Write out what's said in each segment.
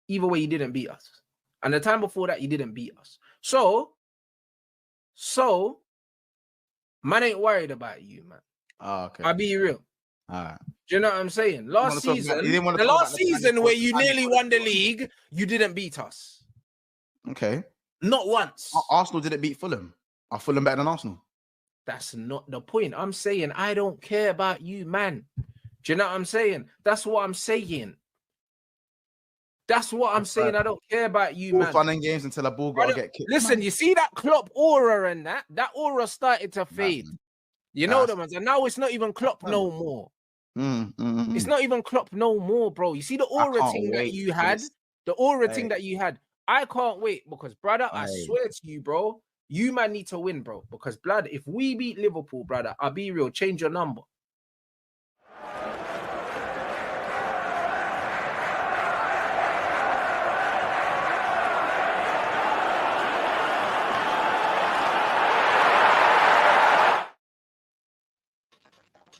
Either way, you didn't beat us. And the time before that, you didn't beat us. So, man ain't worried about you, man. Oh, okay. I'll be real. All right. Do you know what I'm saying? Last season where you nearly won the league, you didn't beat us. Okay. Not once. Arsenal didn't beat Fulham. Are Fulham better than Arsenal? That's not the point. I'm saying I don't care about you, man. Do you know what I'm saying? That's what I'm saying. That's what I'm saying. I don't care about you, man. Fun and games until a ball got to get kicked. Listen, you see that Klopp aura and that aura started to fade. You know the ones, and now it's not even Klopp no more. It's not even Klopp no more, bro. You see the aura thing that you had, the aura thing that you had. I can't wait because, brother, I swear to you, bro, you man need to win, bro. Because, blood, if we beat Liverpool, brother, I'll be real, change your number.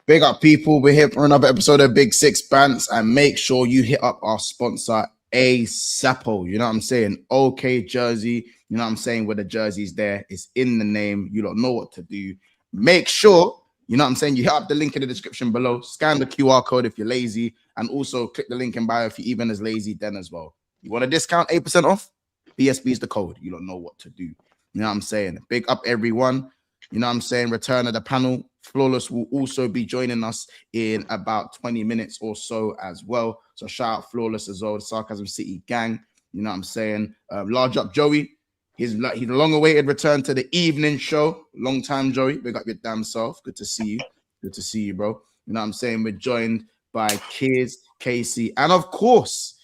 Big up, people. We're here for another episode of Big Six Bants, and make sure you hit up our sponsor, ASAPO. You know what I'm saying? OK Jersey. You know what I'm saying? Where the jersey's there. It's in the name. You don't know what to do. Make sure, you know what I'm saying? You hit up the link in the description below. Scan the QR code if you're lazy. And also click the link in bio if you're even as lazy then as well. You want a discount, 8% off? BSB is the code. You don't know what to do. You know what I'm saying? Big up, everyone. You know what I'm saying? Return of the panel. Flawless will also be joining us in about 20 minutes or so as well. So shout out Flawless as well, the Sarcasm City gang. You know what I'm saying? Large up Joey. He's the long-awaited return to the evening show. Long time, Joey. Big up your damn self. Good to see you. Good to see you, bro. You know what I'm saying? We're joined by Kiz, Casey, and of course,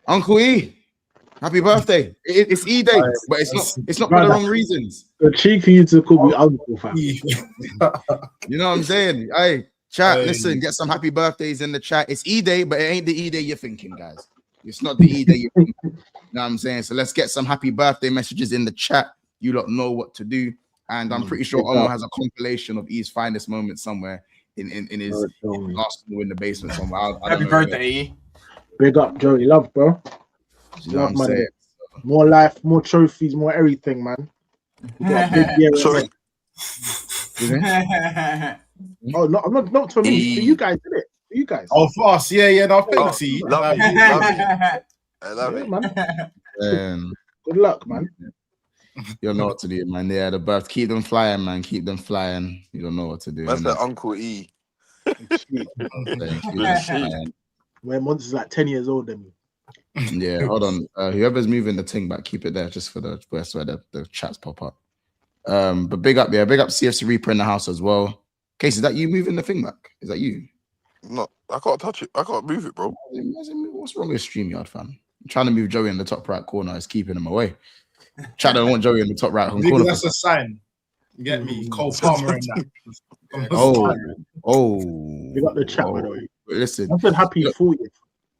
Uncle E. Happy birthday. It's E-Day, but it's not for the wrong reasons. The cheeky you to call me Uncle, fam. You know what I'm saying? Hey, chat, listen, get some happy birthdays in the chat. It's E-Day, but it ain't the E-Day you're thinking, guys. It's not the E-Day you're thinking. You know what I'm saying? So let's get some happy birthday messages in the chat. You lot know what to do. And I'm pretty sure Omo has a compilation of E's finest moments somewhere in his arsenal in the basement somewhere. Happy birthday, E. Big up, Joey. Love, bro. You know what I'm saying? More life, more trophies, more everything, man. We got a big year. Sorry. Oh, no, not for me. For you guys, did it? For you guys. Oh, for us. Yeah, no, thanks. Love you. I love it. Man. Good luck, man. You don't know what to do, man. Yeah, the birth. Keep them flying, man. Keep them flying. You don't know what to do. That's the Uncle E. Where Monster's like 10 years older than me. Yeah, hold on. Whoever's moving the thing back, keep it there just for the where the chats pop up. But big up CFC Reaper in the house as well. Case, is that you moving the thing back? Is that you? No, I can't touch it. I can't move it, bro. What's wrong with StreamYard, fam? I'm trying to move Joey in the top right corner. It's keeping him away. Chat don't want Joey in the top right corner. Maybe that's a sign. You get me? Cole Palmer and that. Oh. You got the chat, by the way. Listen. I said happy 40th.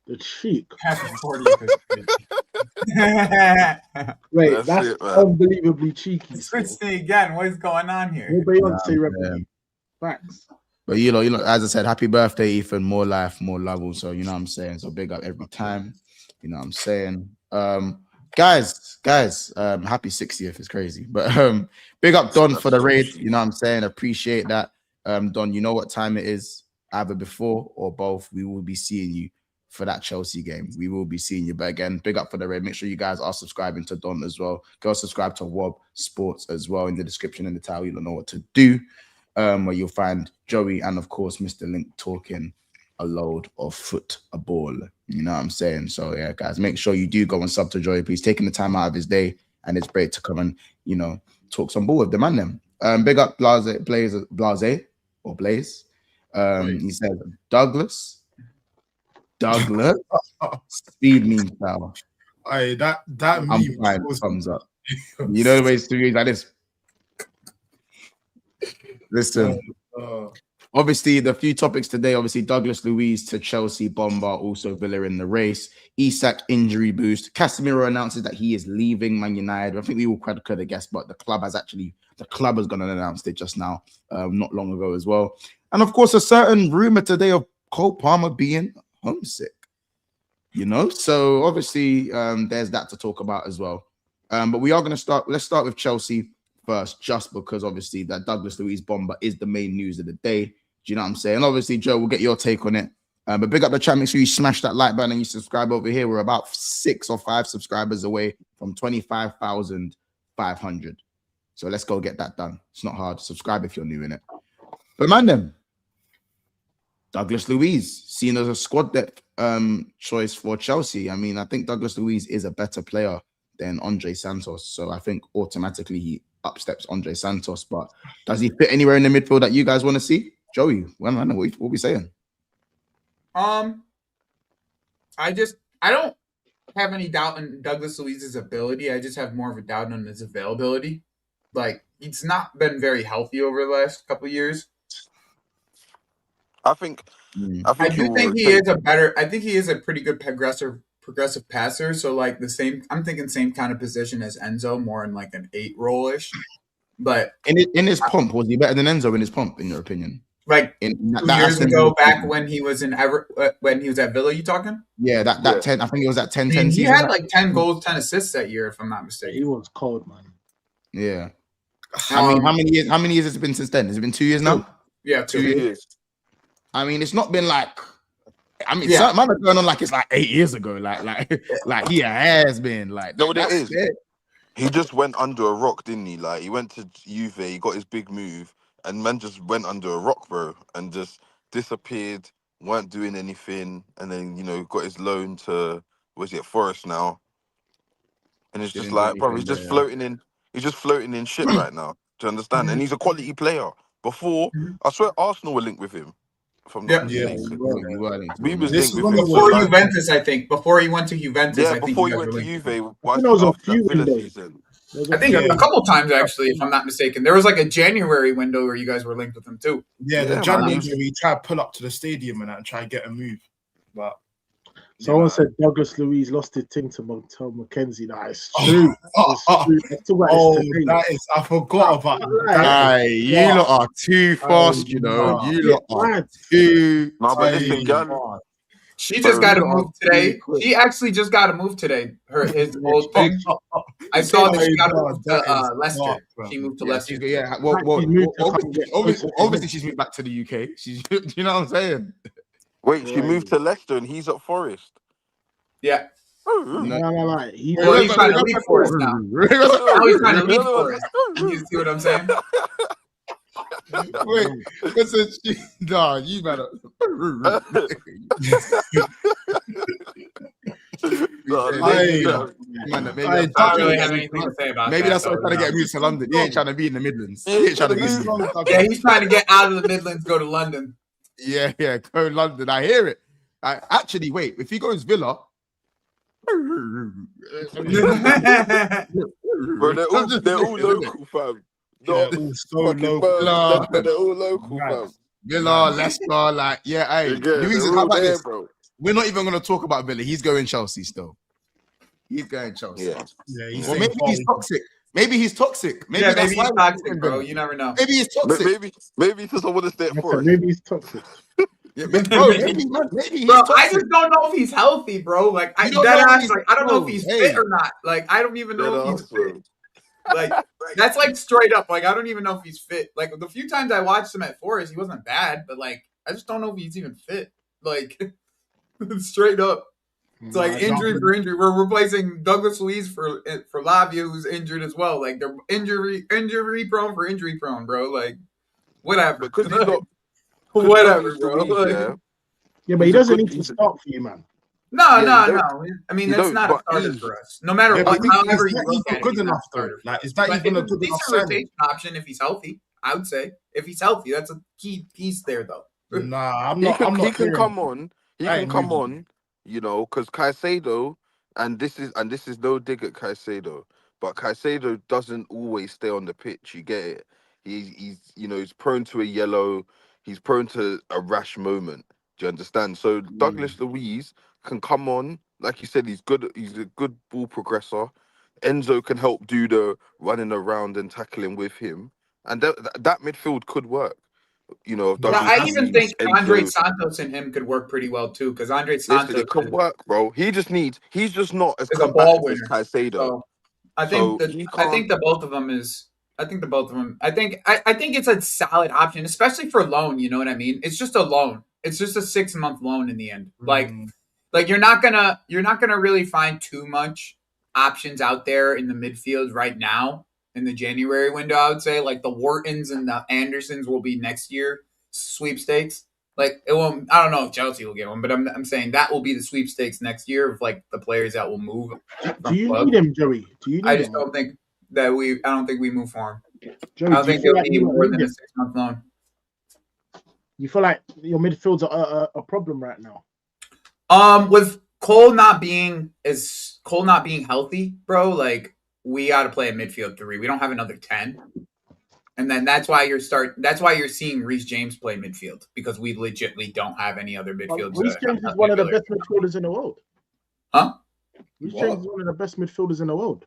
The cheek. Happy 40th. Wait, that's unbelievably cheeky. Switch me again. What is going on here? Facts. But you know, as I said, happy birthday, Ethan. More life, more love. Also, you know what I'm saying. So big up every time. You know what I'm saying. Guys, happy 60th. It's crazy, but big up Don for the raid. You know what I'm saying. Appreciate that, Don. You know what time it is. Either before or both. We will be seeing you for that Chelsea game. We will be seeing you. But again, big up for the raid. Make sure you guys are subscribing to Don as well. Go subscribe to Wob Sports as well in the description in the title. You'll know what to do. Where you'll find Joey and of course Mr. Link talking a load of football. You know what I'm saying? So yeah, guys, make sure you do go and sub to Joey. Please, taking the time out of his day, and it's great to come and talk some ball with the man. Them. Big up Blaze. He said Douglas. Speed means power. Aye, that I'm fine. Thumbs up. You know the way it's 3 years like this. Listen. Obviously, the few topics today. Obviously, Douglas Luiz to Chelsea bomber, also Villa in the race. Isak injury boost. Casemiro announces that he is leaving Man United. I think we all could have guessed, but the club has gone and announced it just now, not long ago as well. And of course, a certain rumor today of Cole Palmer being homesick. You know, so obviously there's that to talk about as well. But we are going to start. Let's start with Chelsea first, just because obviously that Douglas Luiz bomber is the main news of the day. Do you know what I'm saying? And obviously, Joe, we'll get your take on it. But big up the chat. Make sure you smash that like button and you subscribe over here. We're about 6 or 5 subscribers away from 25,500. So let's go get that done. It's not hard. Subscribe if you're new in it. But man, then Douglas Luiz seen as a squad depth choice for Chelsea. I mean, I think Douglas Luiz is a better player than Andre Santos. So I think automatically he upsteps Andre Santos. But does he fit anywhere in the midfield that you guys want to see? Joey, well, I know what we saying. I don't have any doubt in Douglas Luiz's ability. I just have more of a doubt on his availability. Like, he's not been very healthy over the last couple of years. I think he is a pretty good progressive passer. So like I'm thinking same kind of position as Enzo, more in like an 8 role-ish. But in his pump, was he better than Enzo in his pump, in your opinion? Like in 2 years ago, back when he was when he was at Villa, you talking? Yeah, that 10. I think it was that 10. He had like 10 goals, 10 assists that year, if I'm not mistaken. He was cold, man. Yeah. I mean, how many years has it been since then? Has it been 2 years now? Yeah, 2 years. I mean, it's not been like. I mean, man are going on like it's like 8 years ago. Like he has been like. No, that is. He just went under a rock, didn't he? Like he went to Juve, he got his big move. And man just went under a rock, bro, and just disappeared, weren't doing anything, and then, got his loan to, Forest now. And it's just like, bro, he's just floating in shit right now. Do you understand? And he's a quality player. Before, I swear Arsenal were linked with him. From we were linked with him. Before Juventus, I think. Before he went to Juventus, I think before he went to Juve, season. I think a couple times, actually, if I'm not mistaken. There was like a January window where you guys were linked with him too. Yeah, the January where he tried to pull up to the stadium and try and get a move. But someone said Douglas Luiz lost his thing to Montel McKenzie. That is true. That is. I forgot about that. You lot are too fast, you know. You lot are too. No, but listen, Jan. She just got a move today. She actually just got a move today. His old thing. I saw that she got a move to Leicester. She moved to Leicester. Yeah. Obviously, she's moved back to the UK. You know what I'm saying? Wait, she moved to Leicester and he's at Forest. Yeah. No. He's trying to leave Forest now. Now he's trying to leave Forest. You see what I'm saying? Wait, listen, you better. I don't really have anything to say about that. Maybe that's why he's trying to get moved to London. He ain't trying to be in the Midlands. He's trying to get out of the Midlands, go to London. Yeah, go to London. I hear it. Actually, wait, if he goes Villa. Bro, they're all local, fam. They're all local, fam. Villa, Leicester, Luiz, how about this? Bro. We're not even going to talk about Villa. He's going Chelsea still. He's going Chelsea. Yeah. Or maybe he's toxic. Maybe he's toxic. Maybe he's toxic, bro. You never know. Maybe he's toxic. Maybe he doesn't want to stay for it. Maybe he's toxic. Maybe he's bro, toxic. I just don't know if he's healthy, bro. Like, I don't know if he's fit or not. Like, I don't even know if he's fit. Like, that's like straight up. Like, I don't even know if he's fit. Like, the few times I watched him at Forest, he wasn't bad, but like, I just don't know if he's even fit. Like, straight up. It's like injury for injury. We're replacing Douglas Luiz for Lavia, who's injured as well. Like, they're injury prone for injury prone, bro. Like, whatever. Because he's not. Whatever, bro. Yeah, but he doesn't need to start for you, man. No. I mean, that's not a starter for us. No matter what, however you look at it, good enough though. Like, is that even a good enough rotation option if he's healthy? I would say if he's healthy, that's a key piece there, though. Nah, I'm not. He can come on. He can come on. You know, because Caicedo, and this is no dig at Caicedo, but Caicedo doesn't always stay on the pitch. You get it. He's prone to a yellow. He's prone to a rash moment. Do you understand? So Douglas Luiz can come on, like you said. He's good. He's a good ball progressor. Enzo can help do the running around and tackling with him, and that midfield could work. If But Douglas I even think Luiz, Andre Santos and him could work pretty well too, because Andre Santos it could work, bro. He's just not as is a ball combative as winner. Caicedo. So I think the both of them is. I think it's a solid option, especially for loan. You know what I mean? It's just a loan. It's just a 6-month loan in the end. Like you're not gonna really find too much options out there in the midfield right now in the January window. I would say like the Whartons and the Andersons will be next year sweepstakes. Like it won't. I don't know if Chelsea will get one, but I'm saying that will be the sweepstakes next year of like the players that will move. Do you need him, Joey? Do you need I just him? don't think that I don't think we move for him. Joey, I don't think they'll need more than a 6-month loan. You feel like your midfield's a problem right now? With Cole not being healthy, bro, like we got to play a midfield 3. We don't have another 10, and then that's why you're seeing Reece James play midfield, because we legitimately don't have any other midfielders. Reece James is one of the best midfielders in the world. Huh? Reece James is one of the best midfielders in the world.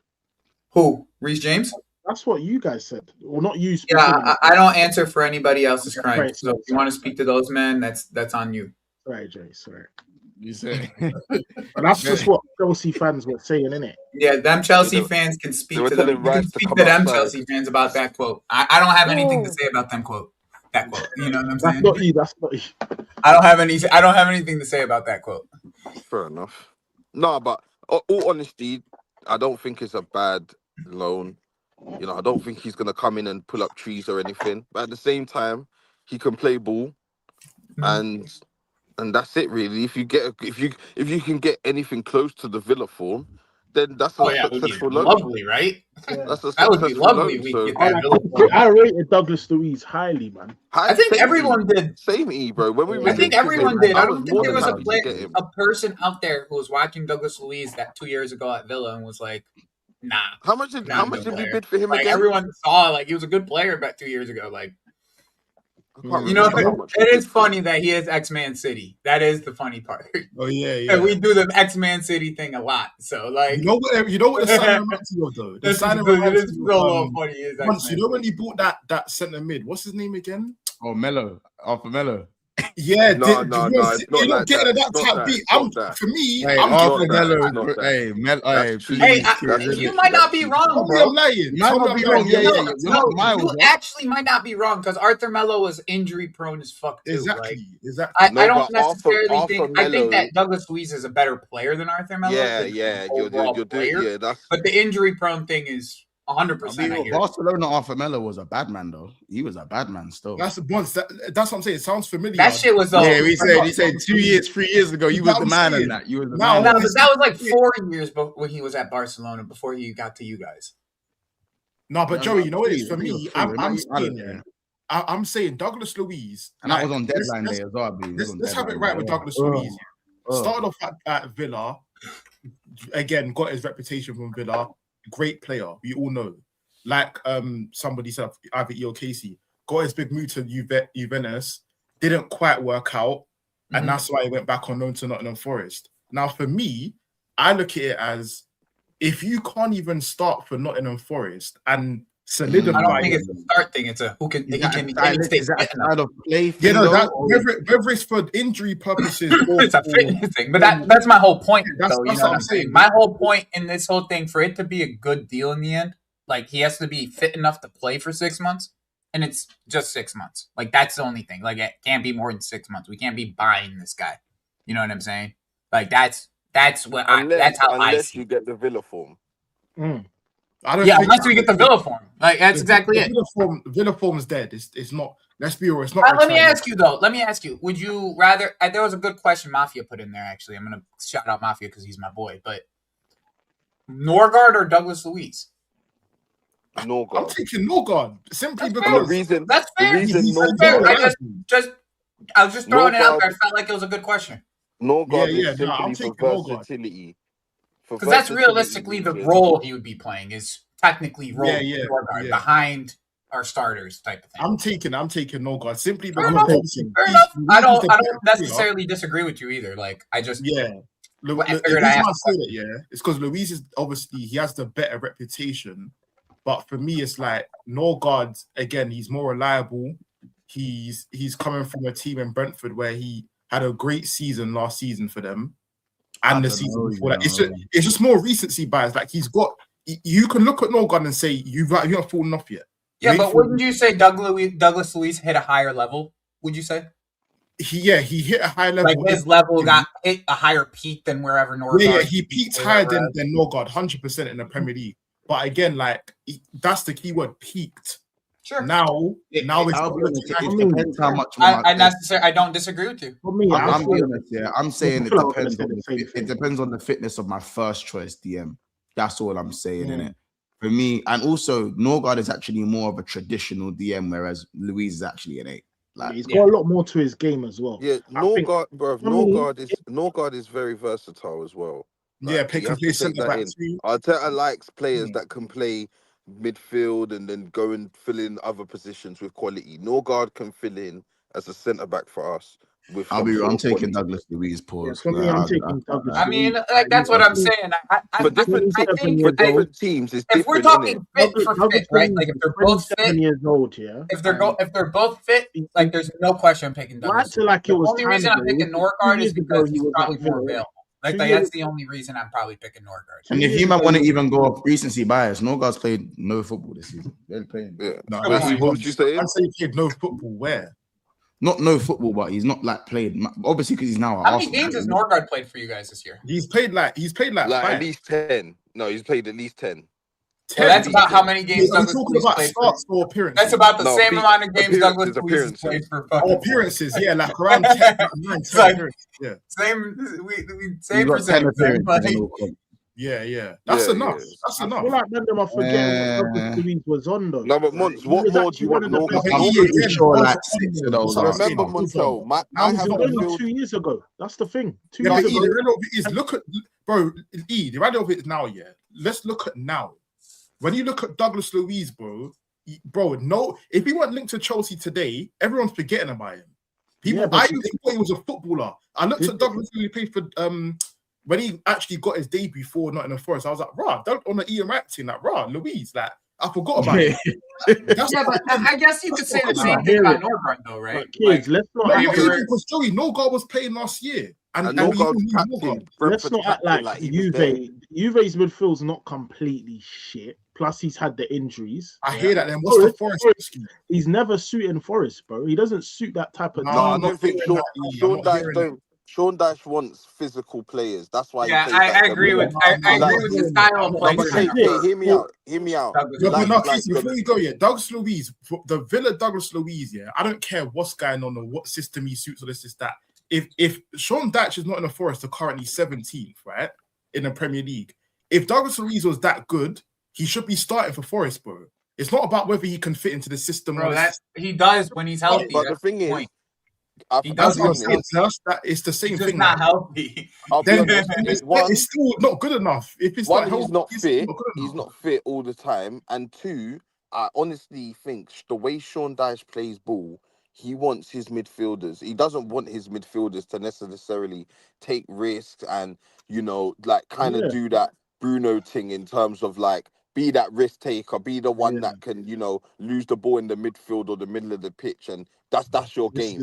Who? Reece James? That's what you guys said. Well, not you. Yeah, I don't answer for anybody else's crime. Right, so if you want to speak to those men, that's on you. Sorry, Jay. Sorry. You say. But that's just what Chelsea fans were saying, innit? Yeah, them Chelsea fans can speak to them. You can speak to them Chelsea fans about that quote. I don't have anything to say about them quote. That quote. You know what I'm saying? That's not you. I don't have anything to say about that quote. Fair enough. No, but all honesty, I don't think it's a bad loan. I don't think he's gonna come in and pull up trees or anything. But at the same time, he can play ball, and that's it really. If you can get anything close to the Villa form, then that's a successful loan. Lovely, right? Yeah. That would be lovely. I rated Douglas Luiz highly, man. I think everyone did. Same, bro. I think everyone did. I don't think there was a person out there who was watching Douglas Luiz that 2 years ago at Villa and was like, nah. How much did we bid for him again? Everyone saw he was a good player about 2 years ago. It is funny that he is X-Man City. That is the funny part. Oh yeah. And we do the X-Man City thing a lot. So you know what the sign reminds me of though? The sign reminds me of funny. When he bought that centre mid, what's his name again? Oh, Melo. Alpha Melo. Yeah, no, you're not getting that type beat. For me, I'm Melo. You might not be wrong, bro. I'm lying. You might not be wrong. You actually might not be wrong, because Arthur Melo was injury prone as fuck too. Exactly. I don't necessarily think. I think that Douglas Luiz is a better player than Arthur Melo. But the injury prone thing is 100%. Barcelona Arthur Melo was a bad man though. He was a bad man still. That's what I'm saying. It sounds familiar. That shit was he said 3 years ago you was the man in that. You was the man. No, but that was like 4 years when he was at Barcelona before he got to you guys. No, but Joey, you know what it is for me? I'm saying Douglas Luiz, and that was on deadline day as well. Let's have it right with Douglas Luiz. Started off at Villa, again got his reputation from Villa. Great player, we all know. Like somebody said, either E or Casey, got his big move to Juventus, didn't quite work out, and that's why he went back on loan to Nottingham Forest. Now, for me, I look at it as if you can't even start for Nottingham Forest and solidify. I don't think it's a start thing. It's a who can stay fit enough. Whether it's for injury purposes or it's a fitness thing. But that's my whole point. That's what I'm saying. My whole point in this whole thing, for it to be a good deal in the end, like he has to be fit enough to play for 6 months, and it's just 6 months. Like that's the only thing. Like it can't be more than 6 months. We can't be buying this guy. You know what I'm saying? Like that's how I see. You get the Villa form. Unless we get the Villa form. Like that's exactly it. Villa form is dead. It's not. Let's be real. It's not. Let me ask you. Would you rather? There was a good question Mafia put in there. Actually, I'm gonna shout out Mafia because he's my boy. But Norgard or Douglas Luiz? Norgard. I'm taking Norgard simply because the reason. That's fair. That's fair. I was just throwing it out there. I felt like it was a good question. Norgard is simply for versatility. Because that's realistically the role he would be playing is technically Norgard behind our starters type of thing. I'm taking Norgard simply because fair enough. I don't necessarily disagree with you either. Like I just it's because Luiz is obviously he has the better reputation, but for me it's like Norgard again. He's more reliable. he's coming from a team in Brentford where he had a great season last season for them, and the season before that. It's just more recency bias. Like he's got. You can look at Norgard and say you haven't fallen off yet. Yeah, but wouldn't you say Douglas Luiz hit a higher level? Would you say? He hit a high level. Like his level got hit a higher peak than wherever Norgard. Yeah, he peaked higher than Norgard, 100% in the Premier League. But again, like that's the key word, peaked. Sure. Now it depends how much. I don't disagree with you. For me, I'm being honest. Yeah, I'm saying it depends on it depends on the fitness of my first choice DM. That's all I'm saying in it. For me, and also Norgard is actually more of a traditional DM, whereas Luiz is actually an 8. Like he's got a lot more to his game as well. Yeah, Norgard is very versatile as well. Like, can play centre back too. Arteta likes players that can play midfield and then go and fill in other positions with quality. Norgard can fill in as a centre back for us. I'm taking Douglas Luiz. Pause. For me, I'm taking Douglas. I mean, like that's what I'm saying. For different teams, it's if we're talking fit for fit, right? Like if they're both fit, 7 years old, yeah. If they're both fit, like there's no question I'm picking Douglas. The only reason I'm picking Norgard is because he's probably more available. Like that's the only reason I'm probably picking Norgard. And if you might want to even go off recency bias, Norgard's played no football this season. They're playing. Yeah. What would you say? I say he played no football. Where? Not no football, but he's not like played. Obviously, because he's now. How many games has Norgard played for you guys this year? He's played like 5. At least 10. No, he's played at least 10. Well, that's about how many games Douglas Luiz played for appearances. That's about the same amount of games Douglas Luiz played for appearances. Yeah, like around 10. Yeah, same percentage. Yeah. That's enough. That's enough. I feel like none of them are forgetting what Douglas Luiz was on though. No, but Mons, what more do you want Norgard? I'm pretty sure like 6 of those. Remember, Montel, I have only 2 years ago. That's the thing. 2 years ago. Look at bro. The reality of it is now. Yeah, let's look at now. When you look at Douglas Luiz, bro, no. If he weren't linked to Chelsea today, everyone's forgetting about him. I even thought he was a footballer. I looked at Douglas Luiz, he played for when he actually got his debut for Nottingham Forest. I was like, on the Ian Wright team, like, Luiz, like, I forgot about it. But I guess you could say the same thing about Norgard, though, right? Kids, let's not. Because Joey Norgard was playing last year, and Norgard. Let's not act like Juve's midfield's not completely shit. Plus, he's had the injuries. I hear that. Then what's the Forest excuse? He's never suiting Forest, bro. He doesn't suit that type of. No, I don't think Sean Dyche wants physical players. That's why. Yeah, I agree with his style of play. Hear me out. Before you go, Douglas Luiz, the Villa Douglas Luiz, I don't care what's going on or what system he suits or this is that. If Sean Dyche is not in the Forest, they're currently 17th, right, in the Premier League. If Douglas Luiz was that good, he should be starting for Forest, bro. It's not about whether he can fit into the system. Bro, he does when he's healthy. But the thing is, it's the same thing. Not healthy. It's still not good enough. If it's one, he's not fit. He's not fit all the time. And 2, I honestly think the way Sean Dyche plays ball, he wants his midfielders. He doesn't want his midfielders to necessarily take risks and kind of do that Bruno thing in terms of like be that risk taker, be the one that can lose the ball in the midfield or the middle of the pitch, and that's your game.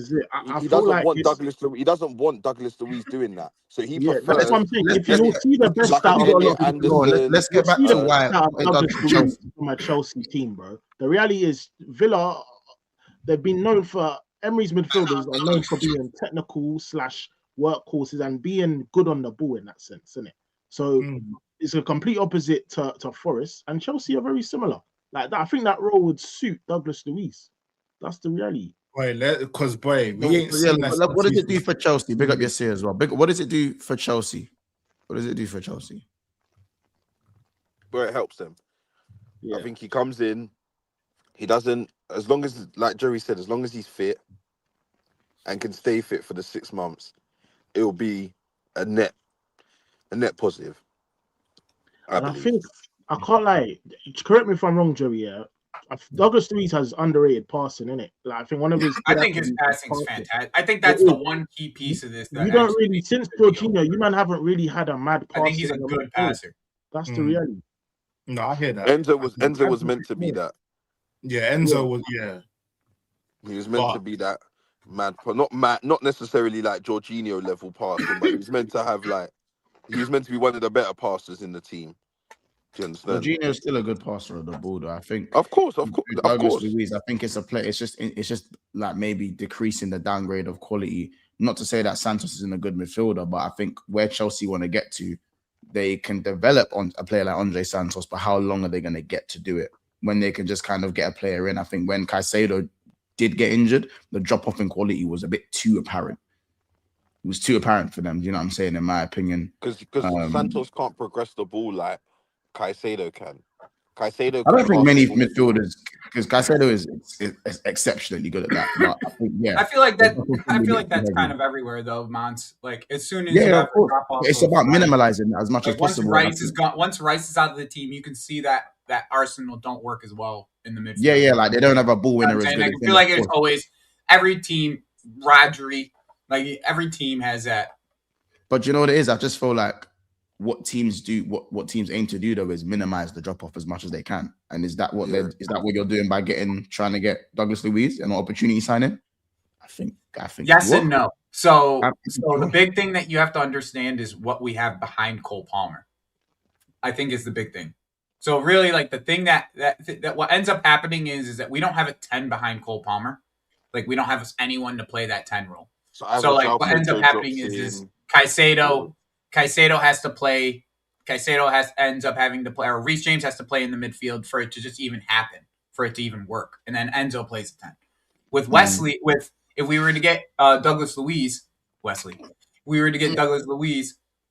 He doesn't want Douglas Luiz. He doesn't want Douglas Luiz doing that. So he prefers. That's what I'm saying. If you see the best out, let's get back to why Douglas for my Chelsea team, bro. The reality is Villa. They've been known for Emery's midfielders are known for being technical / workhorses and being good on the ball in that sense, isn't it? So it's a complete opposite to Forest, and Chelsea are very similar. Like that, I think that role would suit Douglas Luiz. That's the reality. We ain't seen that. What does it do for Chelsea? Big up your say as well. What does it do for Chelsea? What does it do for Chelsea? Where it helps them. Yeah. I think he comes in. He doesn't, as long as, like Jerry said, as long as he's fit and can stay fit for the 6 months, it will be a net positive. I think I can't lie. Correct me if I'm wrong, Joey. Yeah, Douglas Luiz has underrated passing, innit? Like I think one of his. I think his passing is fantastic. I think that's the one key piece of this. You don't really since Jorginho, you man haven't really had a mad pass. I think he's a good passer. That's the reality. No, I hear that. Enzo was meant to be that. Yeah, Enzo was. He was meant to be that mad, not necessarily like Jorginho level passing, but he was meant to have like, he was meant to be one of the better passers in the team. Do you understand? Jorginho's still a good passer of the ball, though. I think. Of course. Douglas Luiz, I think it's a play. It's just like maybe decreasing the downgrade of quality. Not to say that Santos isn't a good midfielder, but I think where Chelsea want to get to, they can develop on a player like Andre Santos, but how long are they going to get to do it when they can just kind of get a player in? I think when Caicedo did get injured, the drop off in quality was a bit too apparent. It was too apparent for them. You know what I'm saying? In my opinion, because Santos can't progress the ball like Caicedo can. I don't think many midfielders, because Caicedo is exceptionally good at that. But I think, I feel like that's kind of everywhere though, Mons. Like as soon as you have a drop off, it's about minimalizing as much as possible. Once Rice is out of the team, you can see that Arsenal don't work as well in the midfield. Yeah, like they don't have a ball winner as good. I feel like it's always every team. Rodri, like every team has that. But you know what it is? I just feel like what teams aim to do though is minimize the drop off as much as they can. And is that what you're doing by trying to get Douglas Luiz an opportunity signing? I think yes and no. So the big thing that you have to understand is what we have behind Cole Palmer. I think is the big thing. So really, like the thing that what ends up happening is that we don't have a 10 behind Cole Palmer. Like we don't have anyone to play that 10 role. So like what ends up happening is Caicedo has to play. Ends up having to play, or Reece James has to play in the midfield for it to just even happen, for it to even work. And then Enzo plays a 10. With Wesley, if we were to get Douglas Luiz,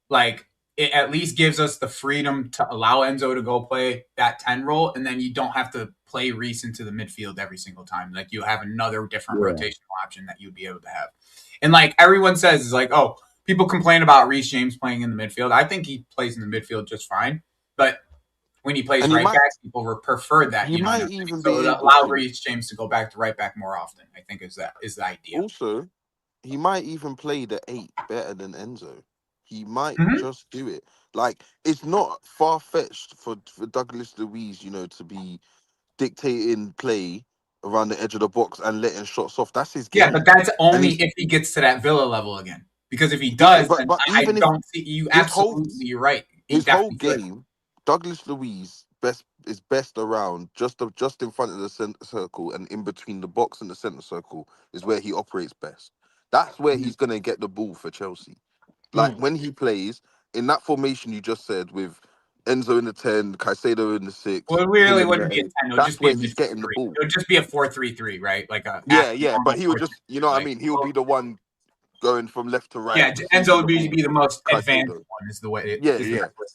like it at least gives us the freedom to allow Enzo to go play that 10 role, and then you don't have to play Reece into the midfield every single time. Like you have another different rotational option that you'd be able to have. And like everyone says, is like, oh, people complain about Reece James playing in the midfield. I think he plays in the midfield just fine. But when he plays right back, people prefer that. He might even allow Reece James to go back to right back more often. I think is the idea. Also, he might even play the 8 better than Enzo. He might just do it. Like it's not far fetched for Douglas Luiz, to be dictating play around the edge of the box and letting shots off. That's his game. Yeah, but that's only if he gets to that Villa level again. Because if he does, but I don't see you. Absolutely, you're right. His whole game, Douglas Luiz is best around just in front of the center circle and in between the box and the center circle is where he operates best. That's where he's gonna get the ball for Chelsea. Like when he plays in that formation you just said with Enzo in the 10, Caicedo in the 6. Well, it really wouldn't be a 10. That's where he's getting the ball. It would just be a 4-3-3, right? Like a but he would just, what I mean? He would be the one going from left to right. Yeah, Enzo would be the most advanced one, is the way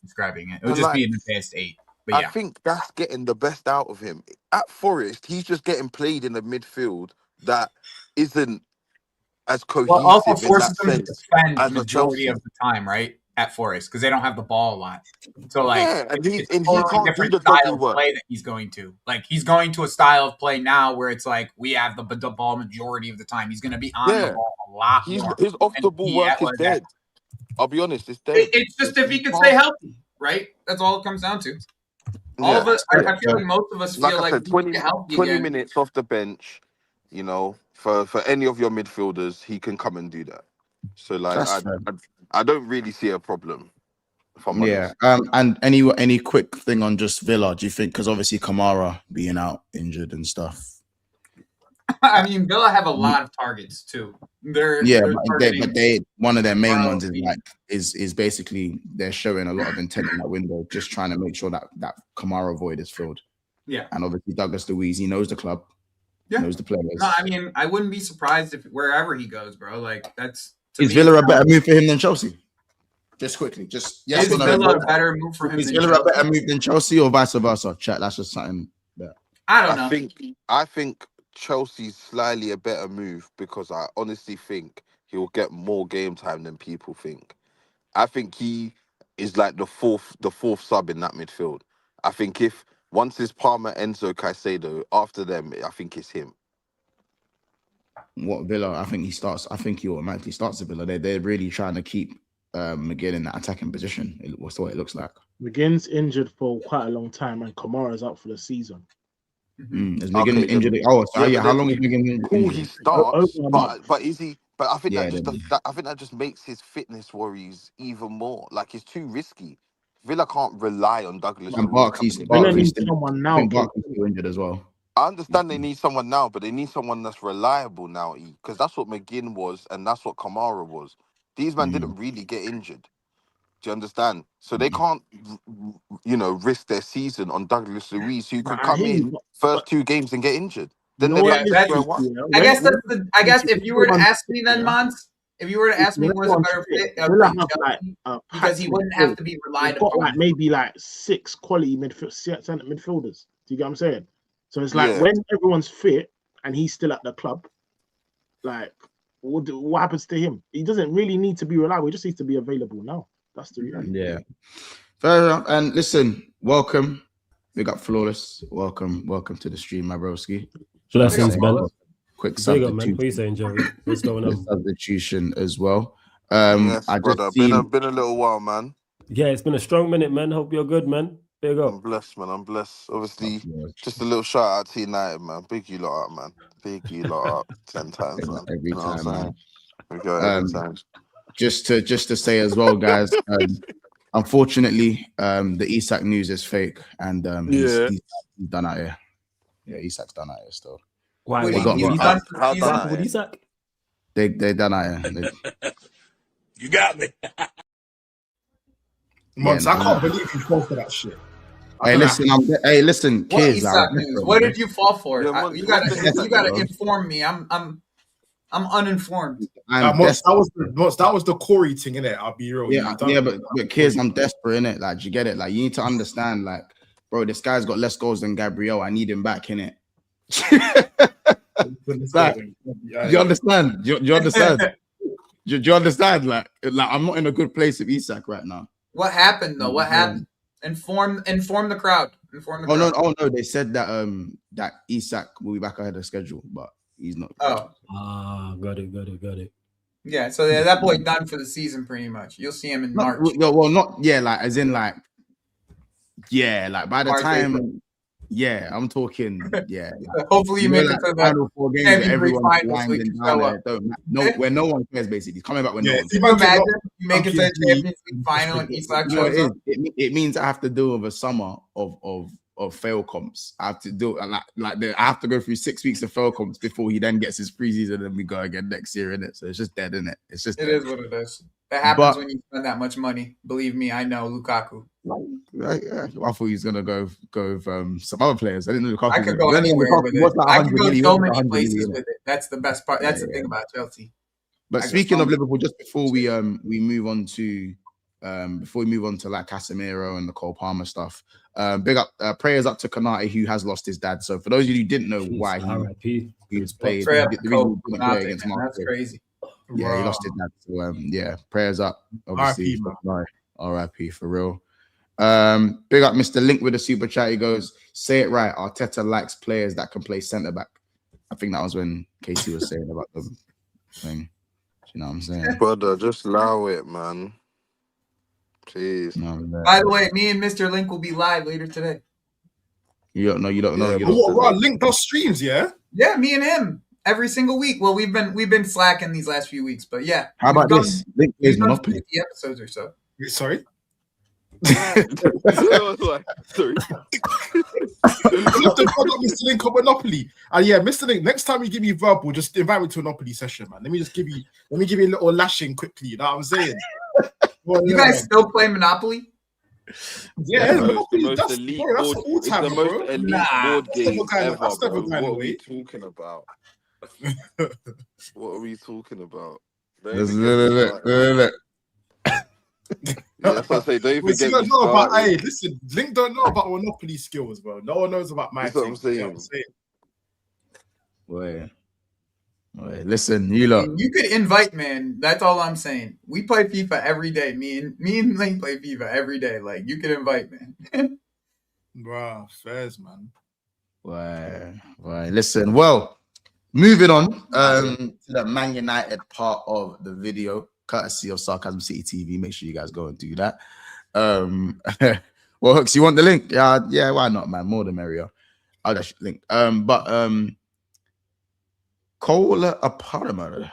describing it. It would just be an advanced 8. But I think that's getting the best out of him. At Forest, he's just getting played in the midfield that isn't as cohesive. Well, also forces them to defend the majority of the time, right? At Forest, because they don't have the ball a lot. So like, and he can't different do the style of play that he's going to. Like he's going to a style of play now where it's like we have the ball majority of the time. He's going to be on the ball a lot more. His off the ball work is dead. I'll be honest, it's dead. It's just if he can stay healthy, right? That's all it comes down to. All of us, I feel like most of us feel like 20 minutes off the bench, for any of your midfielders, he can come and do that. So like, I don't really see a problem. If I'm honest. And any quick thing on just Villa? Do you think, because obviously Kamara being out injured and stuff? I mean, Villa have a lot of targets too. But one of their main ones is basically they're showing a lot of intent in that window, just trying to make sure that Kamara void is filled. Yeah, and obviously Douglas Luiz, he knows the club, knows the players. No, I mean, I wouldn't be surprised if wherever he goes, bro. Like that's. Is Villa a better move for him than Chelsea? Just quickly, is Villa a better move for him? Is Villa a better move than Chelsea or vice versa? Chat. That's just something that I don't know. I think Chelsea's slightly a better move because I honestly think he'll get more game time than people think. I think he is like the fourth sub in that midfield. I think once it's Palmer, Enzo, Caicedo, after them, I think it's him. What Villa? I think he automatically starts at Villa. They're really trying to keep McGinn in that attacking position. What's what it looks like. McGinn's injured for quite a long time, and Kamara's out for the season. Is McGinn injured? Oh, so yeah. How long is McGinn Cool, he starts, Over but is he? But I think Yeah, I think that just makes his fitness worries even more. Like it's too risky. Villa can't rely on Douglas and Luiz Barkley's coming in. Villa Barkley's need still, someone I now. think Barkley's still injured as well. I understand they need someone now, but they need someone that's reliable now, because that's what McGinn was and that's what Kamara was. These men didn't really get injured. Do you understand? So they can't, risk their season on Douglas Luiz, who could come in first 2 games and get injured. Then they're back to square one. I guess if you were to ask me then, Mons, if you were to ask me who's a better fit, because he wouldn't have to be relied upon. Got maybe 6 quality centre midfielders. Do you get what I'm saying? So it's like when everyone's fit and he's still at the club, what happens to him? He doesn't really need to be reliable. He just needs to be available now. That's the reality. Yeah. Fair enough. And listen, welcome. We got Flawless. Welcome to the stream, my broski. Blessings, man. Quick Big up, man. substitution. What are you saying, Jerry? What's going on? Substitution as well. Yes, I brother. just seen... Been a little while, man. Yeah, it's been a strong minute, man. Hope you're good, man. Big up. I'm blessed, man. I'm blessed. Obviously, just a little shout out to United, man. Big you lot up, man. Big you lot up 10 times, man. Every time, man. We go every time. Just to say as well, guys. Unfortunately, the Isak news is fake, and he's done out here. Yeah, Isak's done out here still. Why? They got with Isak? They done out here. You got me. Mons, I can't believe you fall for that shit. Hey, listen, kids. What did you fall for? You gotta inform me. I'm uninformed. That was the Corey thing, innit? I'll be real. Yeah, but kids, I'm desperate, innit? Like, you get it? Like, you need to understand, like, bro, this guy's got less goals than Gabriel. I need him back, innit? Like, you understand? Do you understand? Do you understand? Like, I'm not in a good place with Isak right now. What happened though? What happened? Inform the crowd. Oh no, they said that that Isak will be back ahead of schedule, but he's not. Got it. Yeah, so that boy done for the season pretty much. You'll see him in March. By the time. Yeah, I'm talking. Yeah, hopefully you make it to the final 4 games. Everyone's blinding down there. Where no one cares, basically. He's coming back when no one cares. Can you imagine you make it to the Champions League final and Isak shows up? It means I have to deal with a summer of fail comps. I have to do I have to go through 6 weeks of fail comps before he then gets his preseason, and we go again next year, innit? So it's just dead, innit? It is what it is. That happens when you spend that much money. Believe me, I know Lukaku. I thought he was gonna go with some other players. I didn't know Lukaku. I could go anywhere with it. I could go so many places with it. That's the best part. That's the thing about Chelsea. But speaking of Liverpool, just before we move on to like Casemiro and the Cole Palmer stuff, big up prayers up to Konate, who has lost his dad. So for those of you who didn't know why he was played, that's crazy. Yeah, he lost his dad. So prayers up. Obviously, RIP for real. Big up Mr. Link with the super chat. He goes, say it right. Arteta likes players that can play centre back. I think that was when Casey was saying about the thing. You know what I'm saying? Brother, just allow it, man. Please. No, by the way, me and Mr. Link will be live later today. You don't know. Link does streams, yeah? Yeah, me and him. Every single week. Well, we've been slacking these last few weeks, but yeah. How about this? Link plays Monopoly. 50 episodes or so. Sorry? Sorry. Mr. Link on Monopoly. And Mr. Link, next time you give me verbal, just invite me to a Monopoly session, man. Let me give you a little lashing quickly. You know what I'm saying? You guys still play Monopoly? Yeah, it's the most elite board game ever, bro. What are we talking about? What are we talking about? Look. That's what I say. Don't even get me started. Listen, Link don't know about Monopoly skills, bro. No one knows about my That's what I'm saying. You know what I'm saying? Wait, listen, you lot. You could invite, man. That's all I'm saying. We play FIFA every day. Me and Link play FIFA every day. Like, you could invite, man. Bro, fairs, man. Why? Listen, well, moving on to the Man United part of the video, courtesy of Sarcasm City TV. Make sure you guys go and do that. Well, Hooks, you want the link? Yeah, why not, man? More the merrier. I'll just link. But Cole Apama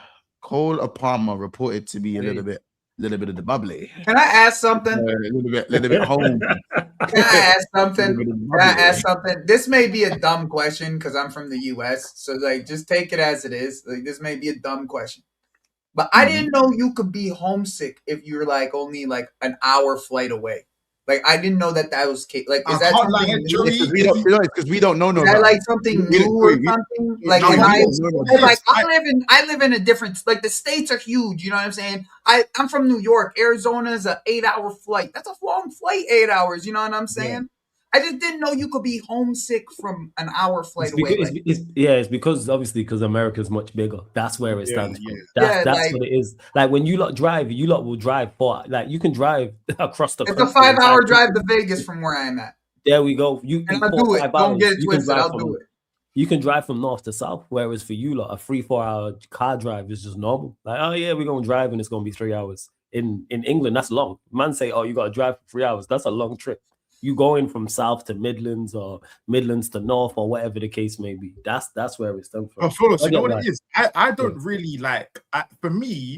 reported to be a little bit of the bubbly. Can I ask something? A little bit home. Can I ask something? This may be a dumb question because I'm from the US. So like just take it as it is. Like this may be a dumb question. But I didn't know you could be homesick if you're like only like an hour flight away. Like I didn't know that was like is that something new? Because we don't know no. Is that like something new or something? Like I live in a different, like the states are huge. You know what I'm saying? I'm from New York. Arizona is an 8-hour flight. That's a long flight, 8 hours. You know what I'm saying? Yeah. I just didn't know you could be homesick from an hour flight away. It's because obviously because America's much bigger. That's where it stands from. That's like, what it is. Like when you lot drive, you lot will drive for like you can drive across the. It's a 5-hour drive to Vegas from where I'm at. There we go. I'll do it. Don't get it twisted. I'll do it. You can drive from north to south, whereas for you lot, a 3-4 hour car drive is just normal. Like, oh yeah, we're gonna drive and it's gonna be 3 hours. In England, that's long. Man say, oh, you gotta drive for 3 hours. That's a long trip. You going from south to Midlands or Midlands to north or whatever the case may be. That's where it stems from. Flawless, you know what it is? I don't really like. For me,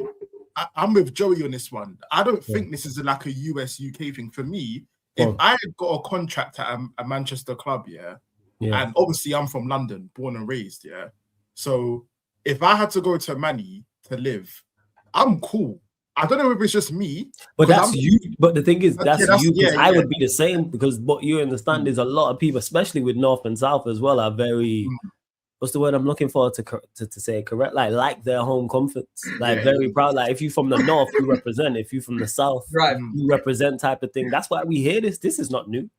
I'm with Joey on this one. I don't think this is like a US UK thing. For me, if I got a contract at a Manchester club, and obviously I'm from London, born and raised, so if I had to go to Manny to live, I'm cool. I don't know if it's just me, but that's you. But the thing is, that's you. Because I would be the same. Because what you understand is a lot of people, especially with North and South as well, are very. What's the word I'm looking for to say correct? Like their home comforts. Like very proud. Like if you from the North, you represent. If you from the South, you represent type of thing. That's why we hear this. This is not new.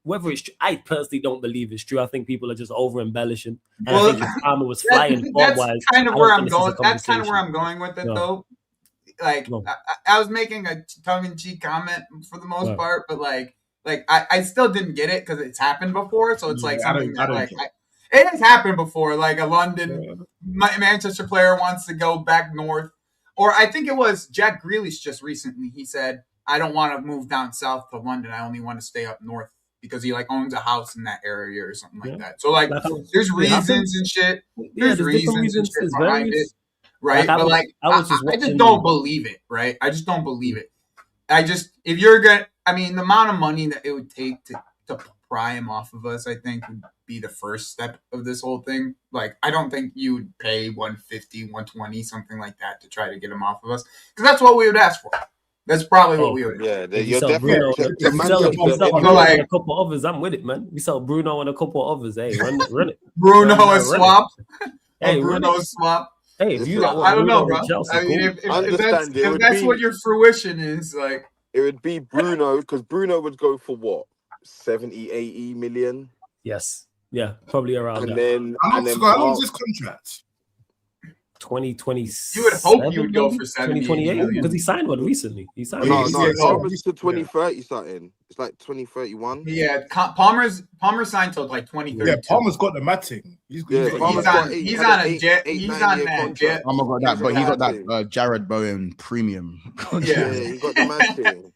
Whether it's true, I personally don't believe it's true. I think people are just over embellishing. Well, I think Palmer was flying. That's kind of where I'm going. That's kind of where I'm going with it, though. Like I was making a tongue-in-cheek comment for the most part, but like I still didn't get it because it's happened before. So it's like something that it has happened before. Like a London Manchester player wants to go back north, or I think it was Jack Grealish just recently. He said, "I don't want to move down south to London. I only want to stay up north." Because he like owns a house in that area or something like that. So like there's reasons and shit. There's reasons and shit behind it. Right. But like I just don't believe it, right? I just don't believe it. If you're gonna the amount of money that it would take to pry him off of us, I think would be the first step of this whole thing. Like I don't think you would pay 150, 120, something like that to try to get him off of us. Because that's what we would ask for. That's probably what we would. Yeah, you're definitely. A couple others, I'm with it, man. We sell Bruno and a couple others. Hey, run it. Bruno a swap. Hey, Bruno a swap. Hey, if you I don't know, bro. Chelsea, if that's what your fruition is, like it would be Bruno because Bruno would go for what 70, 80 million. Yes, yeah, probably around. And then how long is this contract? 2020. You would hope you would go for 2028 because he signed one recently. He signed. Palmer's to 2030 something. It's like 2031. Yeah, Palmer signed till like 2032. Yeah, Palmer's got the matting. He's on a jet. He's on that jet. Palmer got that, but he got that Jared Bowen premium. Yeah, he got the matting.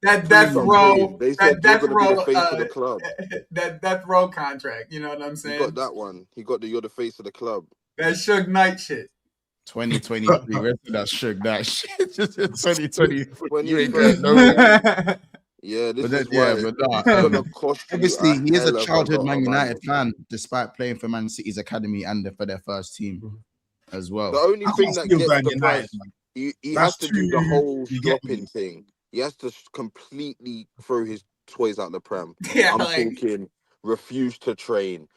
That death row contract. You know what I'm saying? He got that one. He got you're the face of the club. That Suge Knight shit. 2023. Where's that Suge Knight shit? Just 2020. You ain't got no. Yeah, this is why. Obviously, he is a childhood Man United fan, despite playing for Man City's academy and for their first team as well. The only thing that gets the price, he has to do the whole dropping thing. He has to completely throw his toys out the pram. Yeah, I'm talking refuse to train,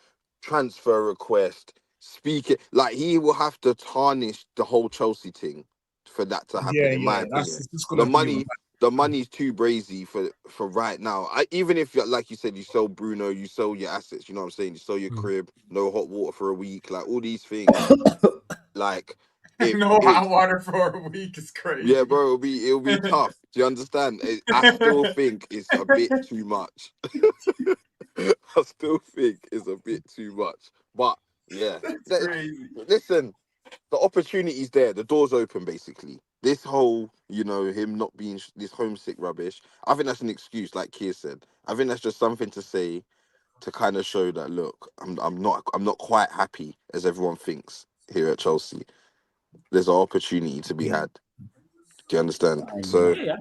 transfer request. Speaking like he will have to tarnish the whole Chelsea thing for that to happen. In my opinion, the money's too brazy for right now. Even if, like you said, you sell Bruno, you sell your assets. You know what I'm saying? You sell your crib, no hot water for a week, like all these things. Like no hot water for a week is crazy. Yeah, bro, it'll be tough. Do you understand? I still think it's a bit too much. I still think it's a bit too much, but. Yeah, listen, the opportunity's there. The door's open, basically. This whole, him not being this homesick rubbish. I think that's an excuse, like Keir said. I think that's just something to say. to kind of show that, look, I'm not quite happy as everyone thinks here at Chelsea. There's an opportunity to be had. Do you understand? So yeah,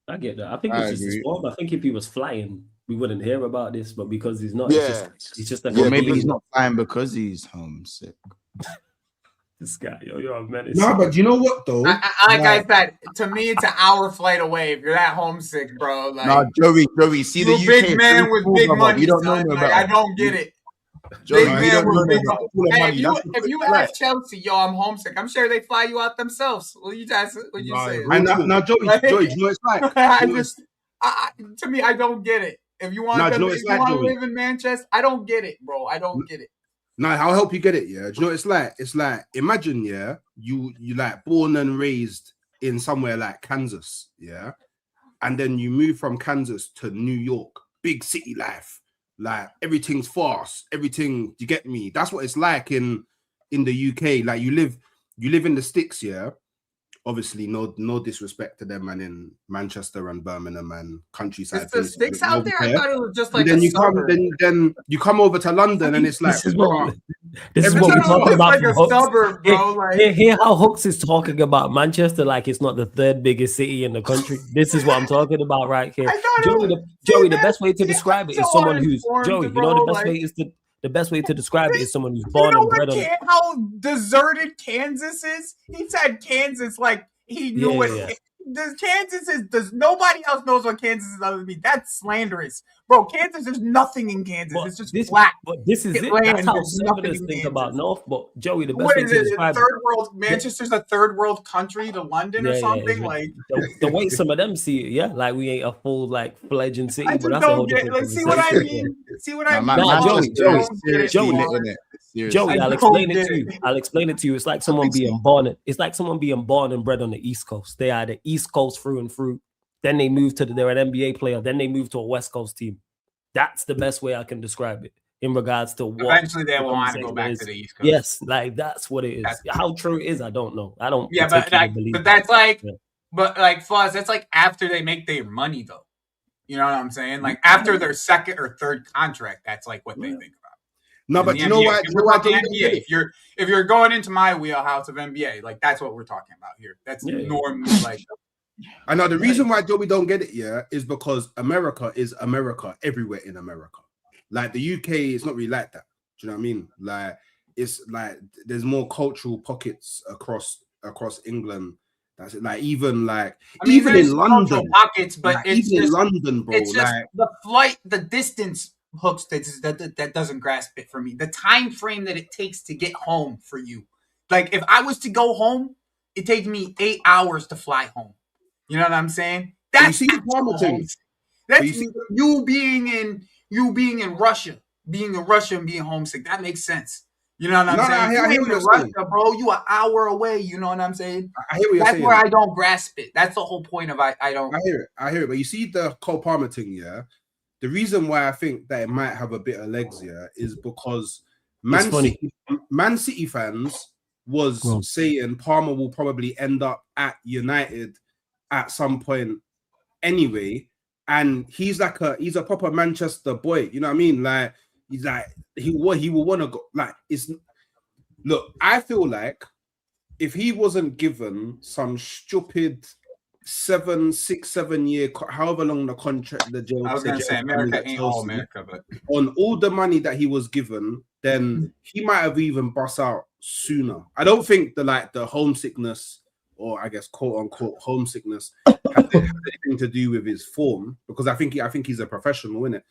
I get that. I think it's just his form. I think if he was flying, we wouldn't hear about this. But because he's not, it's just well, maybe he's not flying because he's homesick. This guy, you're a menace. No, but you know what though? Like I said, to me, it's an hour flight away. If you're that homesick, bro. Like, no, Joey, see the UK big man with big money. You don't know like, I don't get it. Joey, big man with big money. Hey, if you ask Chelsea, yo, I'm homesick, I'm sure they fly you out themselves. What you say? Now, Joey, you know it's like. To me, I don't get it. If you want to live in Manchester, I don't get it, bro. I don't get it. No, I'll help you get it. Yeah, do you know what it's like? It's like, imagine, yeah, you like born and raised in somewhere like Kansas, yeah, and then you move from Kansas to New York, big city life, like everything's fast, everything. You get me? That's what it's like in the UK. Like you live in the sticks, yeah. Obviously, no disrespect to them, man, in Manchester and Birmingham and countryside. Is the sticks out there? I thought it was just like. And then you come over to London, and it's like this is what we're talking about. Like a suburb, bro. Like, hear how Hooks is talking about Manchester like it's not the third biggest city in the country. This is what I'm talking about right here. Joey, the best way to describe it is someone who's Joey. You know the best way is to. The best way to describe it is someone who's born and bred on it. How deserted Kansas is? He said Kansas like he knew it. Yeah. Kansas is nobody else knows what Kansas is other than me. That's slanderous, bro. Kansas, there's nothing in Kansas. It's just flat. But this is it. That's how Southerners think about North. But Joey, the best way to describe third world. Manchester's a third world country to London or something. Like the way some of them see it, yeah, like we ain't a full like fledgling city. I just don't get. Like, see what I mean? See what I mean? Joey, I'll explain it to you. I'll explain it to you. It's like someone being born. It's like someone being born and bred on the East Coast. They are the East Coast through and through. Then they move they're an NBA player. Then they move to a West Coast team. That's the best way I can describe it in regards to what. Eventually, they will want to go back to the East Coast. Yes, like that's what it is. How true it is, I don't know. I don't. Yeah, but that's like, but like Fuzz, that's like after they make their money, though. You know what I'm saying? Like after their second or third contract, that's like what they think about. No, but you know what? If you're going into my wheelhouse of NBA, like that's what we're talking about here. That's normally like. I know the reason why Joey don't get it, is because America is America everywhere in America. Like the UK is not really like that. Do you know what I mean? Like it's like there's more cultural pockets across England. That's it. Like even in London, pockets, but like, it's even just, in London, bro. It's just the flight, the distance. Hooks that doesn't grasp it for me. The time frame that it takes to get home for you. Like if I was to go home, it takes me 8 hours to fly home. You know what I'm saying? That's you being in Russia, and being homesick. That makes sense. You know what I'm saying? I hear what you're saying, bro. You an hour away. You know what I'm saying? I hear what you're saying. That's where I don't grasp it. That's the whole point of I don't. I hear it. But you see the Cole Palmer thing, yeah. The reason why I think that it might have a bit of legs here is because Man City fans was saying Palmer will probably end up at United at some point anyway, and he's a proper Manchester boy. You know what I mean? Like he will want to go. Like I feel like if he wasn't given some stupid 7 year, however long the contract, I was going to say America ain't all America, but on all the money that he was given, then he might have even bust out sooner. I don't think the homesickness, or I guess quote unquote homesickness, has anything to do with his form, because I think he's a professional, innit?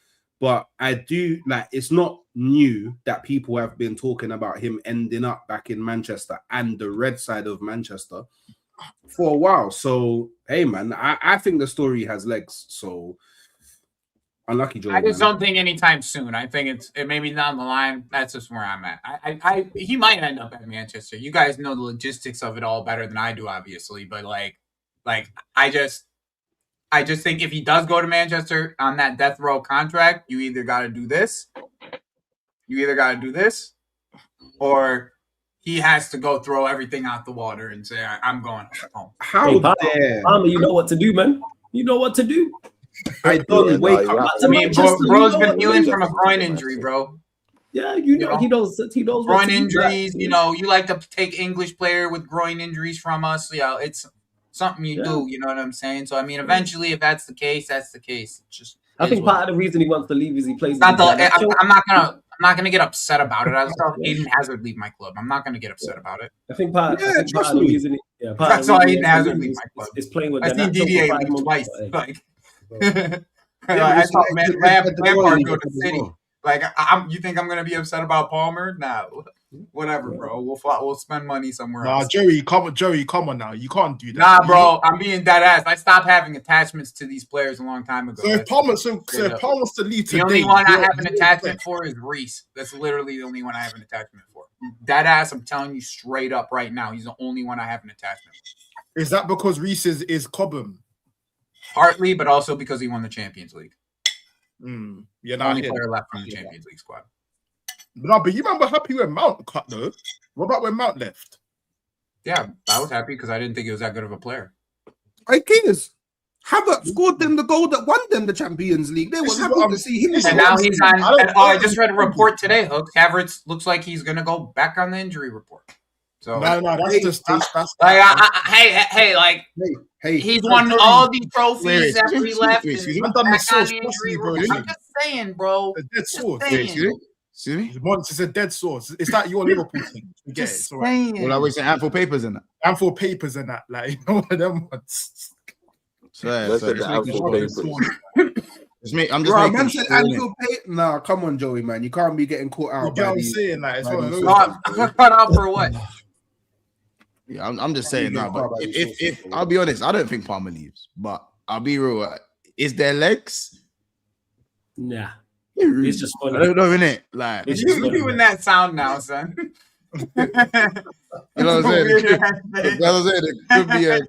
But I do it's not new that people have been talking about him ending up back in Manchester and the red side of Manchester for a while. So hey man, I think the story has legs. So unlucky Joe. I just don't think anytime soon. I think it may be down the line. That's just where I'm at. He might end up at Manchester. You guys know the logistics of it all better than I do, obviously. But I just think if he does go to Manchester on that death row contract, you either got to do this, or he has to go throw everything out the water and say, I'm going home. How dare Palmer, you know what to do, man. You know what to do. I don't wake up. I mean, bro's been healing from a groin injury, bro. Yeah, you know he knows groin injuries. You know, you like to take English player with groin injuries from us. Yeah, it's something you do. You know what I'm saying? So I mean, eventually, if that's the case, that's the case. It's just I think part of the reason he wants to leave is he plays. I'm not gonna get upset about it. I saw Aiden Hazard leave my club. I'm not gonna get upset about it. I think part of the reason. That's why Aiden Hazard leave my club. Is playing with. I seen DDA leave twice. Like, I saw Lampard go to City. Like, you think I'm gonna be upset about Palmer? Nah, whatever, bro. We'll spend money somewhere else. Joey, come on now. You can't do that. Nah, bro. I'm being dead ass. I stopped having attachments to these players a long time ago. So if Palmer wants to leave today, the only one I have an attachment for is Reese. That's literally the only one I have an attachment for. Dead ass. I'm telling you straight up right now. He's the only one I have an attachment for. Is that because Reese is Cobham? Partly, but also because he won the Champions League. You're the only player left from the Champions League squad. No, but you remember happy when Mount cut though? What about when Mount left? Yeah, I was happy because I didn't think he was that good of a player. Hey, Kingers, Havertz scored them the goal that won them the Champions League. They were happy to see him. And now he's on. I just read a report today, Hook. Havertz looks like he's going to go back on the injury report. So no, that's he's won all these trophies after he left. I'm just saying, bro. A dead source. Excuse me? It's a dead source. It's like your Liverpool thing. You get it. It's all right. Well, I was saying handful papers in that. Handful papers in that. Like, you know what them ones. I'm just Nah, come on, Joey, man. You can't be getting caught out. You know what I'm saying? Like, it's one of those. Cut out for what? Yeah, I'm just saying now. But if I'll be honest, I don't think Palmer leaves. But I'll be real. Is there legs? Nah. It's just funny. I don't know, innit? Like, you doing that sound now, son. You know what I'm saying? It could be a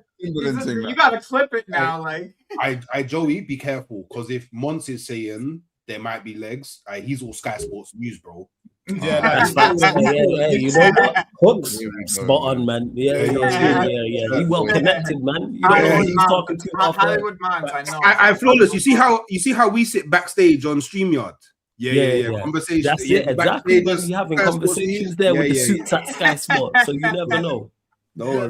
thing. You gotta clip it now, like. I Joey, be careful, because if Mons is saying there might be legs, he's all Sky Sports News, bro. Yeah, that's yeah, you know what? Hooks, spot on, man. Yeah. He well connected, man. You know what he's talking to. Hollywood Mons, I know. I flawless. You see how we sit backstage on StreamYard. Yeah. Conversation. That's it, exactly. You're having conversations there with the suits at Sky Sports, so you never know. No,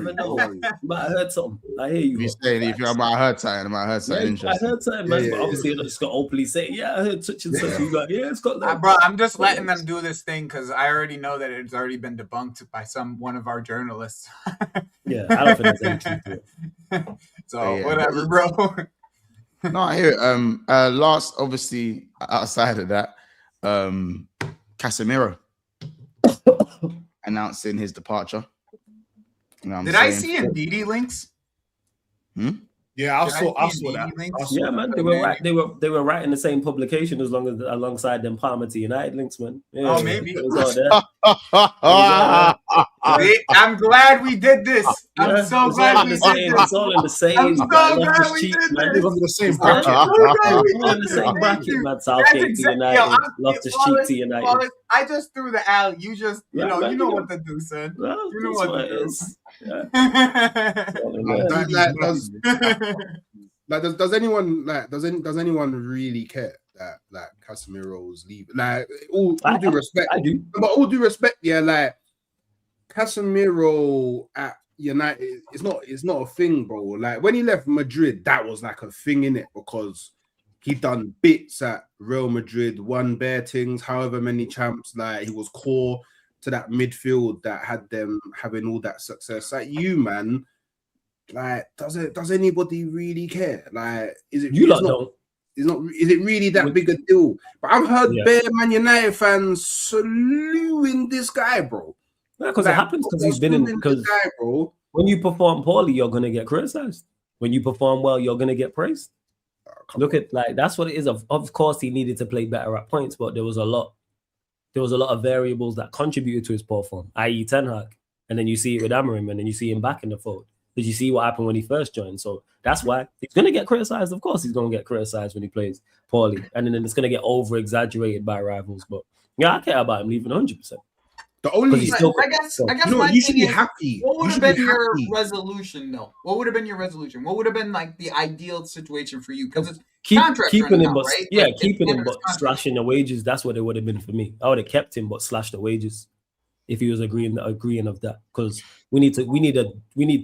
but I heard something. I hear you. You're saying if you're about I heard something. I heard something. I heard something, man. But obviously, you're not just gonna openly say, "Yeah, I heard such and such." You got, it's got that. Bro, I'm just letting them do this thing because I already know that it's already been debunked by one of our journalists. Yeah, I don't think there's any truth to it. So whatever, bro. No, I hear it. Last, obviously, outside of that, Casemiro announcing his departure. You know Did I see Ndidi links? Yeah, I saw that. Yeah, man, they were right in the same publication alongside them Palmer to United links, man. Yeah, maybe. It was all there. I'm glad we did this. I'm so glad we did this. It's all in the same. I'm so glad we did this. It's the same bracket. All in the same bracket, man. Southgate to United, Loftus-Cheek to United. I just threw the alley. You just, you know what to do, son. Well, you know what to do. Does anyone really care that like Casemiro's leaving? Like all due respect, I do. But all due respect, yeah, like Casemiro at United, it's not a thing, bro. Like when he left Madrid, that was like a thing in it because he done bits at Real Madrid, won bare things, however many champs. Like he was core to that midfield that had them having all that success. Like you, man. Like, does anybody really care? Like, is it? You lot don't. Is it really that big a deal? But I've heard bare Man United fans saluting this guy, bro. Yeah, because it happens because he's been in. Because when you perform poorly, you're gonna get criticized. When you perform well, you're gonna get praised. Look at that's what it is. Of course, he needed to play better at points, but there was a lot of variables that contributed to his poor form, i.e. Ten Hag, and then you see it with Amorim, and then you see him back in the fold. Did you see what happened when he first joined? So that's why he's going to get criticized. Of course, he's going to get criticized when he plays poorly. And then it's going to get over-exaggerated by rivals. But yeah, I care about him leaving 100%. The only, I guess no, my you should thing be is, happy. what would have been your resolution, though? What would have been your resolution? What would have been like the ideal situation for you? Because it's keeping him, but right? yeah, like, keeping him, but slashing the wages. That's what it would have been for me. I would have kept him, but slashed the wages if he was agreeing of that. Because we need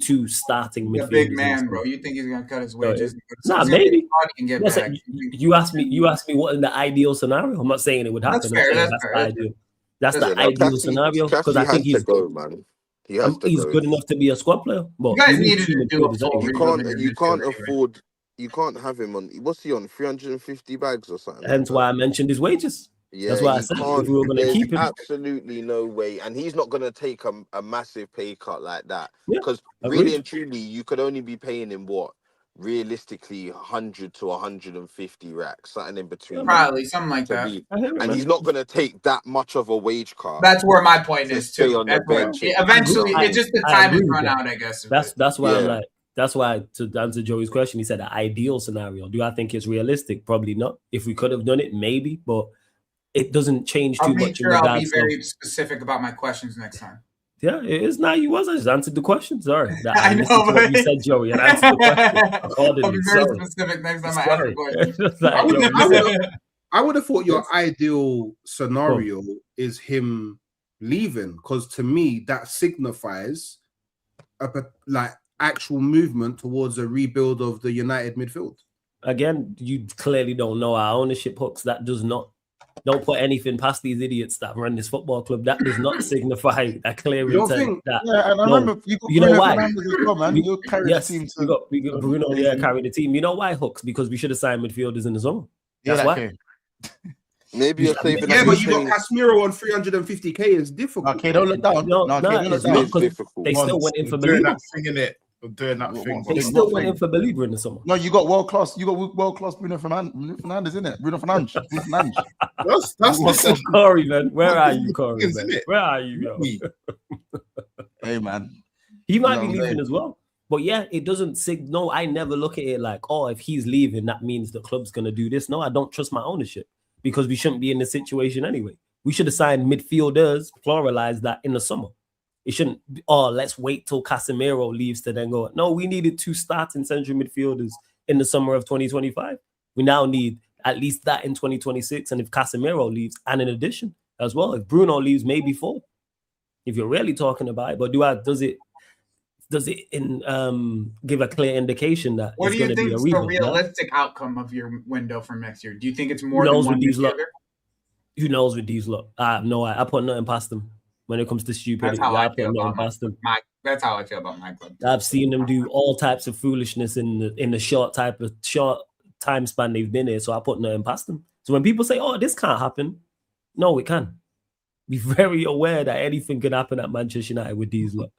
two starting midfielders. A big man, bro. You think he's gonna cut his wages? Nah, maybe. You asked me what in the ideal scenario. I'm not saying it would happen. That's fair. That's fair. Ideal. That's the ideal scenario because I think he's go, man. He's good enough to be a squad player. But you guys needed to do a full you can't afford. You can't have him on. What's he on? 350 bags or something. Hence why I mentioned his wages. Yeah, that's why I said if we were going to keep him. Absolutely no way, and he's not going to take a massive pay cut like that. Because really and truly, you could only be paying him what? Realistically 100 to 150 racks, something in between, probably something like that. And he's not going to take that much of a wage cut. That's where my point is too. Eventually, it's just the time is run out, I guess. That's why I'm like. That's why, to answer Joey's question, he said the ideal scenario. Do I think it's realistic? Probably not. If we could have done it, maybe, but it doesn't change too much. I'll be very specific about my questions next time. Yeah, it is. Now you was. I just answered the question. Sorry. I know what you said, Joey, and answered the question. I'll be very specific next time I ask the question. I would have thought your ideal scenario is him leaving, because to me that signifies actual movement towards a rebuild of the United midfield. Again, you clearly don't know our ownership hooks. That does not. Don't put anything past these idiots that run this football club. That does not signify a clear intent. Yeah, and I remember you know why? You carried the team too. We got Bruno carried the team. You know why, Hooks? Because we should have signed midfielders in the zone. That's why. Maybe you're saving. Yeah, but you got Casemiro on 350k. It's difficult. Okay, don't look down. No, it's not, because they still went in for Believer. Doing that thing. They still went in for Believer in the summer. No, you got world class. You got world class Bruno Fernandes, isn't it? Bruno Fernandes. That's Corey, man. Where are you, Corey? Where are you, yo? Hey, man. He might be leaving as well. But yeah, it doesn't signal. I never look at it like, oh, if he's leaving, that means the club's gonna do this. No, I don't trust my ownership, because we shouldn't be in this situation anyway. We should have signed midfielders, pluralized that in the summer. It shouldn't be, let's wait till Casemiro leaves to then go. No, we needed two starting central midfielders in the summer of 2025. We now need at least that in 2026. And if Casemiro leaves, and in addition as well, if Bruno leaves, maybe 4. If you're really talking about it, but does it give a clear indication that what it's do you think is the realistic outcome of your window from next year? Do you think it's more than one midfielder? Who knows with these lot? I have no idea. I put nothing past them. When it comes to stupidity, that's how I feel about my club. I've seen them do all types of foolishness in the short time span they've been here, so I put nothing past them. So when people say, "Oh, this can't happen," no, it can. Be very aware that anything can happen at Manchester United with these lot.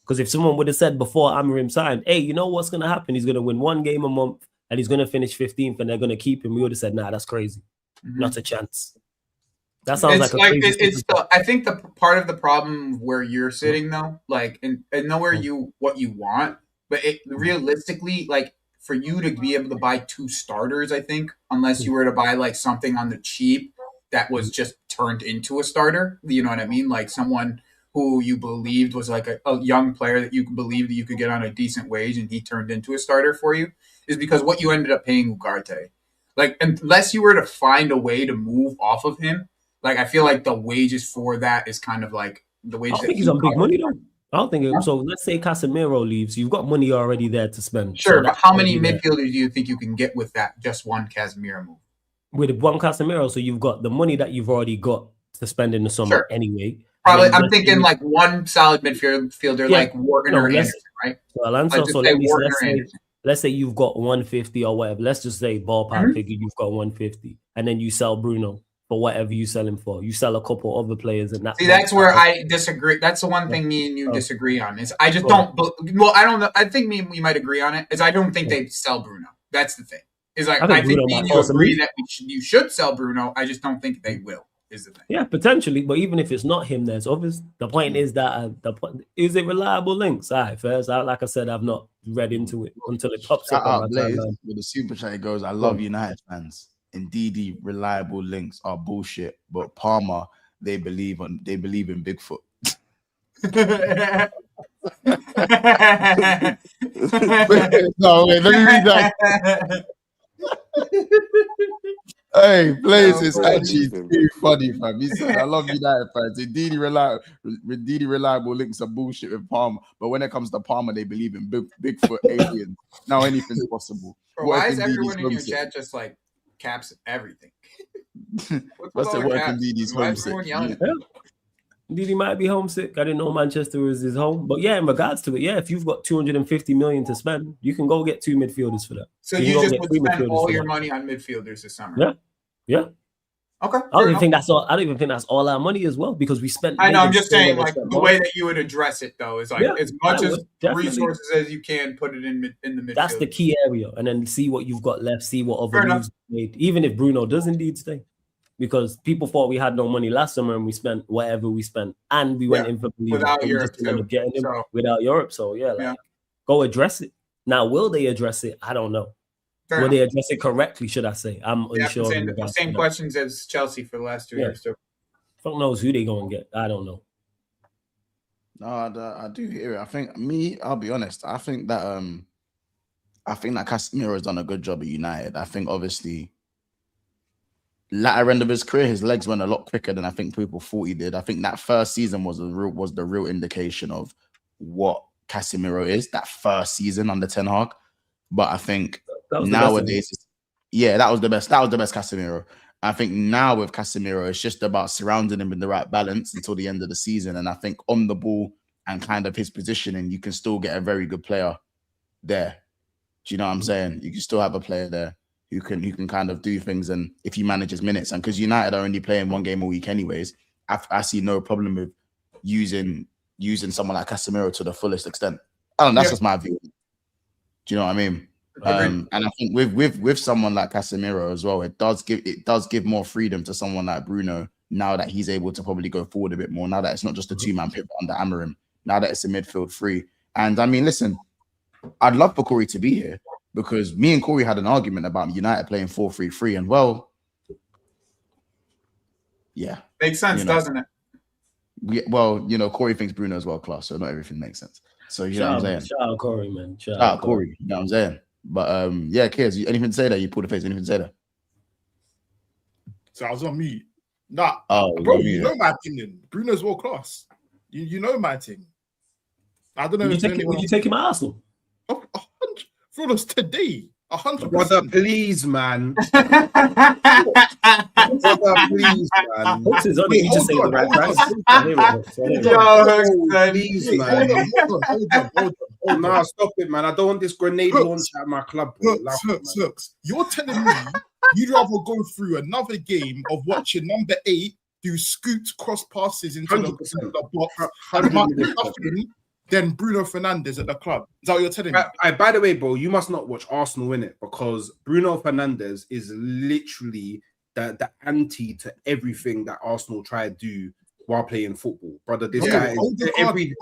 Because if someone would have said before Amorim signed, "Hey, you know what's going to happen? He's going to win 1 game a month and he's going to finish 15th, and they're going to keep him," we would have said, "Nah, that's crazy. Not a chance." That sounds I think the part of the problem where you're sitting though, like, and nowhere what you want, but realistically, like, for you to be able to buy 2 starters, I think, unless you were to buy like something on the cheap that was just turned into a starter, you know what I mean? Like someone who you believed was like a young player that you believed that you could get on a decent wage, and he turned into a starter for you, is because what you ended up paying Ugarte. Like, unless you were to find a way to move off of him, like, I feel like the wages for that is kind of like the wages. I think he's on big money though. I don't think so. Let's say Casemiro leaves, you've got money already there to spend. Sure, so but how many midfielders do you think you can get with that just one Casemiro move? With one Casemiro, so you've got the money that you've already got to spend in the summer anyway. Probably, I'm thinking like one solid midfielder like Morgan or Anderson, right? Well, Alonso, so let's say you've got 150 or whatever. Let's just say ballpark figure, you've got 150, and then you sell Bruno for whatever you sell him for. You sell a couple other players, and that's where I disagree. That's the one thing me and you disagree on. Is I just don't. Well, I don't know. I think we might agree on it. Is I don't think they sell Bruno. That's the thing. Is like I think me and you agree that you should sell Bruno. I just don't think they will. Is the thing. Yeah, potentially. But even if it's not him, there's others. The point is that is it reliable links? All right, first, like I said, I've not read into it until it pops up on my timeline. With the super chat, it goes, "I love United fans. Indeed, reliable links are bullshit, but Palmer they believe in Bigfoot. No, wait, let me read that. Hey, Blaze is actually too funny, fam. He said, I love United fans. Indeed, reliable links are bullshit with Palmer. But when it comes to Palmer, they believe in Bigfoot aliens. Now anything's possible. Bro, why is everyone in your chat just like caps everything? What's the what if Indeedy's homesick? Ndidi might be homesick. I didn't know Manchester was his home. But yeah, in regards to it, yeah, if you've got 250 million to spend, you can go get 2 midfielders for that. So you just would spend all your money on midfielders this summer? Yeah. Okay. I don't even think that's all our money as well, because we spent. I know. I'm just saying, like the way that you would address it though is like as much as resources as you can, put it in the midfield. That's the key area, and then see what you've got left. See what other moves made, even if Bruno does indeed stay. Because people thought we had no money last summer and we spent whatever we spent, and we went in for without Europe, without Europe. So go address it. Now, will they address it? I don't know. Will they address it correctly? Should I say? I'm unsure. The same questions as Chelsea for the last 2 years. So. Fuck knows who they gonna get. I don't know. No, I do hear it. I'll be honest. I think that Casemiro has done a good job at United. I think obviously, latter end of his career, his legs went a lot quicker than I think people thought he did. I think that first season was the real indication of what Casemiro is. That first season under Ten Hag, but I think nowadays, that was the best. That was the best Casemiro. I think now with Casemiro, it's just about surrounding him in the right balance until the end of the season. And I think on the ball and kind of his positioning, you can still get a very good player there. Do you know what I'm saying? You can still have a player there who can kind of do things, and if he manages minutes, and because United are only playing one game a week anyways, I see no problem with using someone like Casemiro to the fullest extent. I don't know, that's just my view. Do you know what I mean? And I think with someone like Casemiro as well, it does give more freedom to someone like Bruno now that he's able to probably go forward a bit more. Now that it's not just a 2-man pivot under Amorim. Now that it's a midfield free. And I mean, listen, I'd love for Corey to be here, because me and Corey had an argument about United playing 4-3-3, and makes sense, doesn't it? Corey thinks Bruno is world class, so not everything makes sense. So you know what I'm saying? Shout out Corey, man. Shout out Corey. You know what I'm saying? But Kiers, anything to say there? You pulled the face. Anything to say there? So I was on mute. Nah, bro, you know my opinion. Bruno's world class. You know my thing. I don't know. Would you take him at Arsenal? 100 for us today. 100%. Brother, please, man. Brother, please, man. What's his other? You just say the right price. Please, man. Hold on. Nah, stop it, man. I don't want this grenade launch at my club. Look. You're telling me you'd rather go through another game of watching number 8 do scoot cross passes into the box than Bruno Fernandes at the club. Is that what you're telling me? By the way, bro, you must not watch Arsenal win it, because Bruno Fernandes is literally the anti to everything that Arsenal try to do while playing football. Brother, this guy is every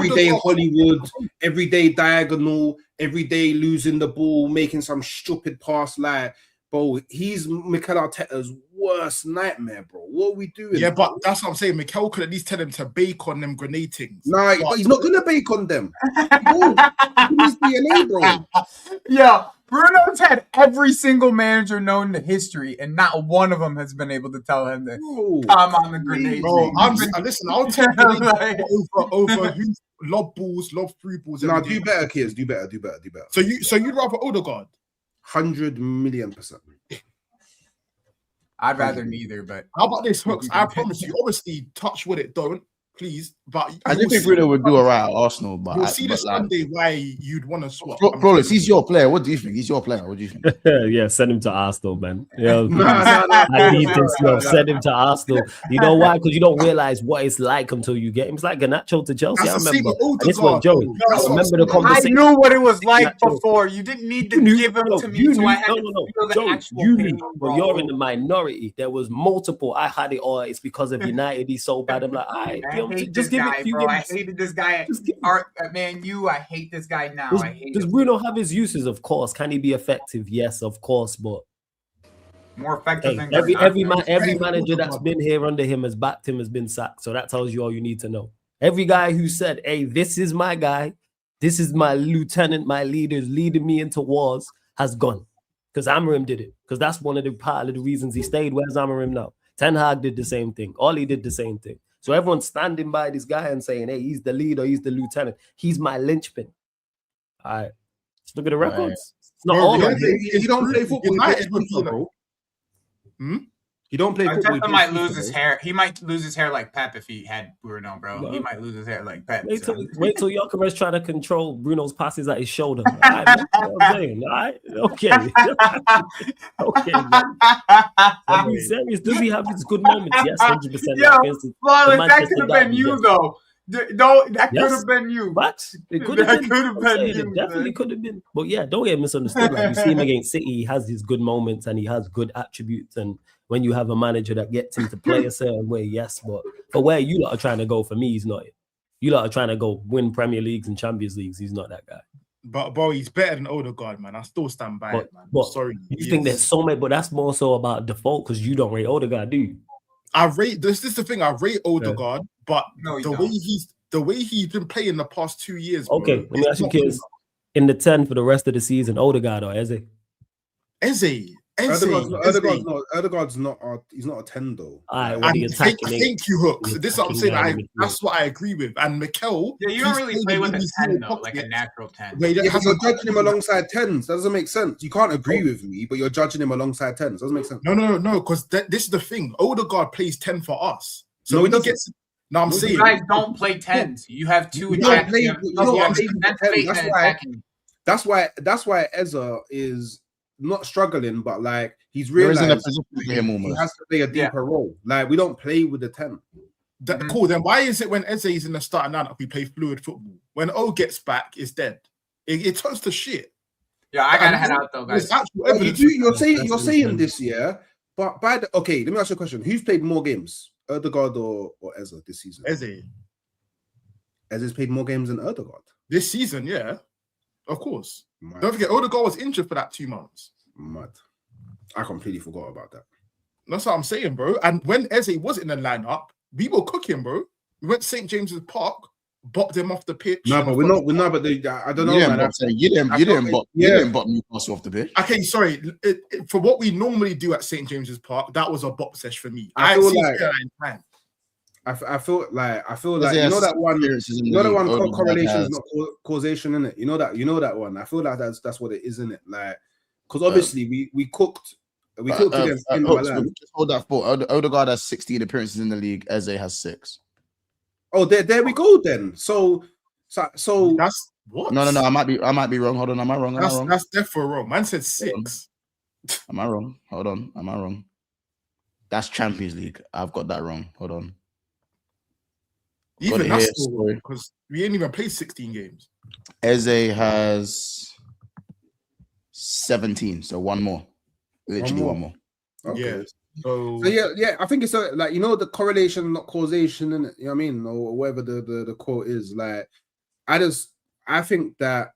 day Hollywood, every day diagonal, every day losing the ball, making some stupid pass. Like, bro, he's Mikel Arteta's worst nightmare, bro. What are we doing? Yeah, but that's what I'm saying. Mikel could at least tell him to bake on them grenade things. Nah, but he's not gonna bake on them. Bro, he's DNA, bro. Yeah, Bruno's had every single manager known to history, and not one of them has been able to tell him that I'm on the grenade. Bro, listen, I'll take over who lob balls, lob through balls. Nah, do better, kids. Do better. So you'd rather Odegaard? 100,000,000%. I'd rather neither, but how about this, Hooks? I promise you, obviously, touch wood, it don't, please. But I do think Bruno would do all right at Arsenal, but you'll see this Sunday why you'd want to swap. Bro, he's your player. What do you think? He's your player. What do you think? Yeah, send him to Arsenal, man. I need this, yo. Send him to Arsenal. You know why? Because you don't realize what it's like until you get him. It's like Garnacho to Chelsea. I remember. This one, Joey. I remember the conversation. I knew what it was like before. You didn't need to give him to me, so I had to feel the actual pain, but you're in the minority. There was multiple. I had it all. It's because of United. He's so bad. I'm like, all right, just give it. Bro, I hated this guy. I hate this guy now. Does Bruno have his uses? Of course. Can he be effective? Yes, of course. But More effective than every manager that's been here under him has backed him, has been sacked. So that tells you all you need to know. Every guy who said, "Hey, this is my guy, this is my lieutenant, my leader's leading me into wars," has gone. Because Amorim did it. Because that's one of the part of the reasons he stayed. Where's Amorim now? Ten Hag did the same thing. Ollie did the same thing. So everyone's standing by this guy and saying, "Hey, he's the leader, he's the lieutenant, he's my linchpin." All right, let's look at the records. It's not all. You don't play football, bro. He don't play football. Arteta might lose his hair. He might lose his hair like Pep if he had Bruno, bro. No. He might lose his hair like Pep. Wait till Gyökeres trying to control Bruno's passes at his shoulder. All right, that's what I'm saying. All right, okay. Okay, man. Are you serious? Does he have his good moments? Yes, 100%. That could have been you, though. No, that could have been you. What? It could have been. It definitely could have been. But yeah, don't get misunderstood. Like, you see him against City, he has his good moments and he has good attributes. And when you have a manager that gets him to play a certain way, yes. But for where you lot are trying to go, for me, he's not it. You lot are trying to go win Premier Leagues and Champions Leagues. He's not that guy. But bro, he's better than Odegaard, man. I still stand by it, man. But sorry. You think there's so many, but that's more so about default because you don't rate Odegaard, do you? I rate this is the thing. I rate Odegaard, but the way he's been playing the past 2 years. Okay, bro, let me ask you, kids. In the 10 for the rest of the season, Odegaard or Eze? Odegaard's not. He's not a 10 though. Thank you, Hooks. This is what I'm saying. That's what I agree with. And Mikel, you don't really play with a 10 though, like a natural 10. You're judging him alongside 10s. That doesn't make sense. You can't agree with me, but you're judging him alongside 10s. Doesn't make sense. No. Because this is the thing. Odegaard plays 10 for us. So when he gets. No, I'm saying you guys don't play 10s. You have two attacking. That's why Eza is not struggling, but like he's realized he has to play a deeper role. Like we don't play with the 10. Cool. Then why is it when Eze is in the starting lineup we play fluid football? When O gets back, it's dead. It turns to shit. Yeah, I gotta head out though, guys. You're saying this year, but let me ask you a question. Who's played more games? Odegaard or Eze this season? Eze's played more games than Odegaard. This season, yeah. Of course. Don't forget, Odegaard was injured for that 2 months. Mad. I completely forgot about that. That's what I'm saying, bro. And when Eze was in the lineup, we were cooking, bro. We went to St. James's Park, bopped him off the pitch. No, but we're not. But I don't know. You didn't bop Newcastle off the pitch. Okay, sorry. For what we normally do at St. James's Park, that was a bop sesh for me. I feel like you know that one. You know that one correlation is not causation, innit? You know that one. I feel like that's what it is, innit? Like, because obviously we cooked. We cooked against just hold that thought. Odegaard has 16 appearances in the league. Eze has 6. Oh, there we go then. So that's what? No. I might be wrong. Hold on. Am I wrong? That's definitely wrong. Man said 6. Am I wrong? Hold on. Am I wrong? That's Champions League. I've got that wrong. Hold on. Even that's still because we ain't even played 16 games. Eze has 17, so one more. Literally one more. Okay. Yeah. So yeah, I think it's like, you know, the correlation, not causation, and you know what I mean, or whatever the quote is. Like, I think that,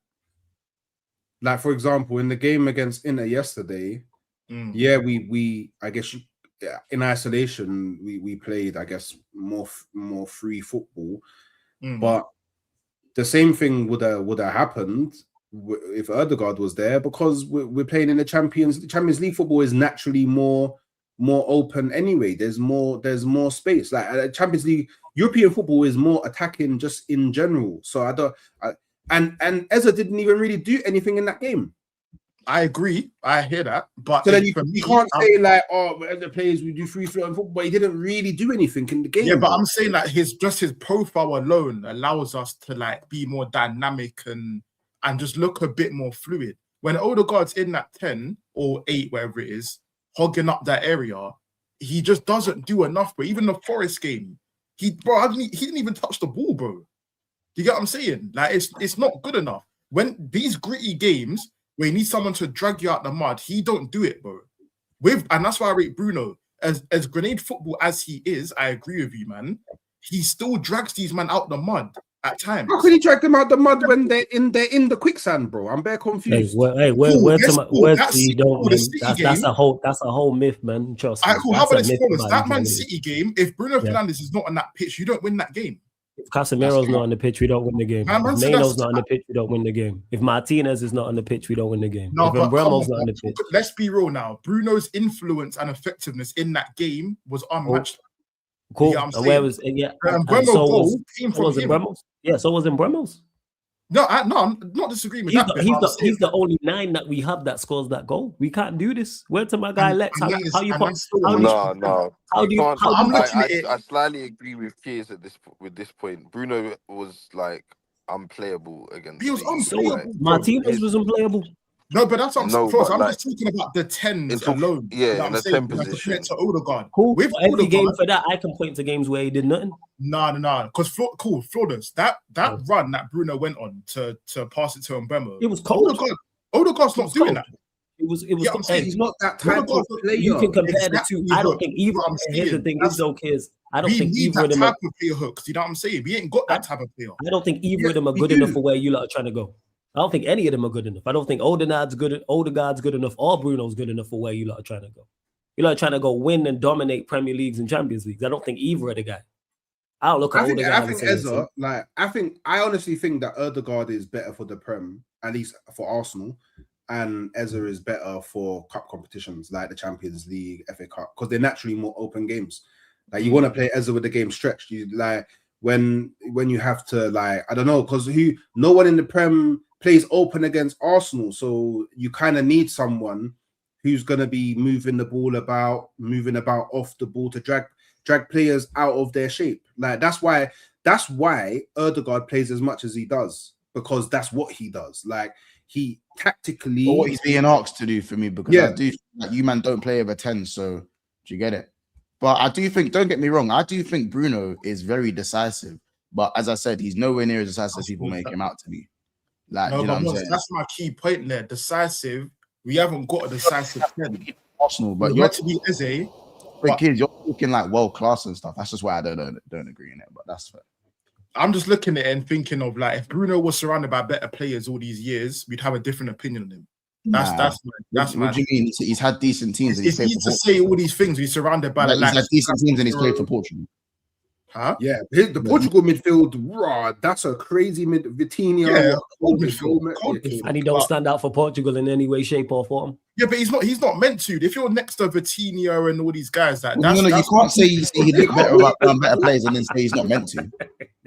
like, for example, in the game against Inter yesterday, we I guess in isolation we played, I guess, more free football, but the same thing would have happened if Odegaard was there, because we're playing in the Champions League. Football is naturally more open anyway. There's more space. Like Champions League, European football is more attacking just in general. So and Eze didn't even really do anything in that game. I agree. I hear that. But so then you can't say like, oh, the players we do free flowing football, but he didn't really do anything in the game. Yeah, but I'm saying like his profile alone allows us to like be more dynamic and just look a bit more fluid. When Odegaard's in that 10 or 8, wherever it is, hogging up that area, he just doesn't do enough. But even the Forest game, he didn't even touch the ball, bro. You get what I'm saying? Like it's not good enough. When these gritty games where you need someone to drag you out the mud, he don't do it, bro. And that's why I rate Bruno. As grenade football as he is, I agree with you, man. He still drags these men out the mud. at times. How can you drag them out the mud when they're in the quicksand, bro? I'm very confused. That's a whole myth, man. Trust me. Cool. How about this? That Man City game, if Bruno Fernandes is not on that pitch, you don't win that game. If Casemiro's not on the pitch, we don't win the game. If Mano's not on the pitch, we don't win the game. If Martinez is not on the pitch, we don't win the game. No, if Mbeumo's not on the pitch. Let's be real now. Bruno's influence and effectiveness in that game was unmatched. Cool. You know and where was yeah? And so was Mbeumo's. Yeah, so was Mbeumo's. No, I'm not disagreeing with that. He's the only 9 that we have that scores that goal. We can't do this. Where to my guy Lex? I slightly agree with Keys with this point. Bruno was like unplayable against. He was unplayable. Martinez was unplayable. No, but that's what I'm saying. I'm just talking about the 10s alone. Yeah, in the 10 position. To Odegaard. Cool. With every game for that, I can point to games where he did nothing. No. Because Flawless. That run that Bruno went on to pass it to Mbeumo. It was cold. Odegaard's not doing that. It was. He's not that type of player. You can compare the two. I don't think either. Here's the thing. This is okay. I don't think either of them type of player hooks. You know what I'm saying? We ain't got that type of player. I don't think either of them are good enough for where you lot are trying to go. I don't think any of them are good enough. I don't think Odegaard's good enough or Bruno's good enough for where you lot are trying to go. You lot are trying to go win and dominate Premier Leagues and Champions Leagues. I don't think either of the guys. I don't look at Odegaard. I honestly think that Odegaard is better for the Prem, at least for Arsenal, and Eze is better for cup competitions like the Champions League, FA Cup, because they're naturally more open games. Like you want to play Eze with the game stretched. You like when you have to I don't know, because no one in the Prem plays open against Arsenal, so you kind of need someone who's going to be moving about off the ball to drag players out of their shape. Like that's why Odegaard plays as much as he does, because that's what he does. Like he tactically, what he's being asked to do for me, because I do like you man don't play over 10, so do you get it? But I do think, don't get me wrong, I do think Bruno is very decisive, but as I said, he's nowhere near as decisive as people make him out to be. Like, no, you know what I'm saying? That's my key point there. Decisive. We haven't got a decisive 10. Arsenal, but you're to be Eze. But kids, you're looking like world class and stuff. That's just why I don't agree in it. But that's fair. I'm just looking at it and thinking of like if Bruno was surrounded by better players all these years, we'd have a different opinion on him. That's what do you mean? He's had decent teams. It's easy to say all these things. He's surrounded by he's had decent teams and he's played for Portugal. Huh? Yeah, the Portugal midfield, raw. That's a crazy Vitinha. Yeah, and he don't stand out for Portugal in any way, shape, or form. Yeah, but he's not meant to. If you're next to Vitinha and all these guys, you can't say he did better about better players and then say he's not meant to.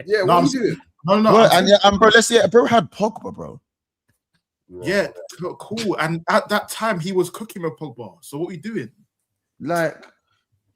Yeah, what are you doing? No. Bro, bro had Pogba, bro. Yeah, cool. And at that time, he was cooking with Pogba. So what are we doing? Like,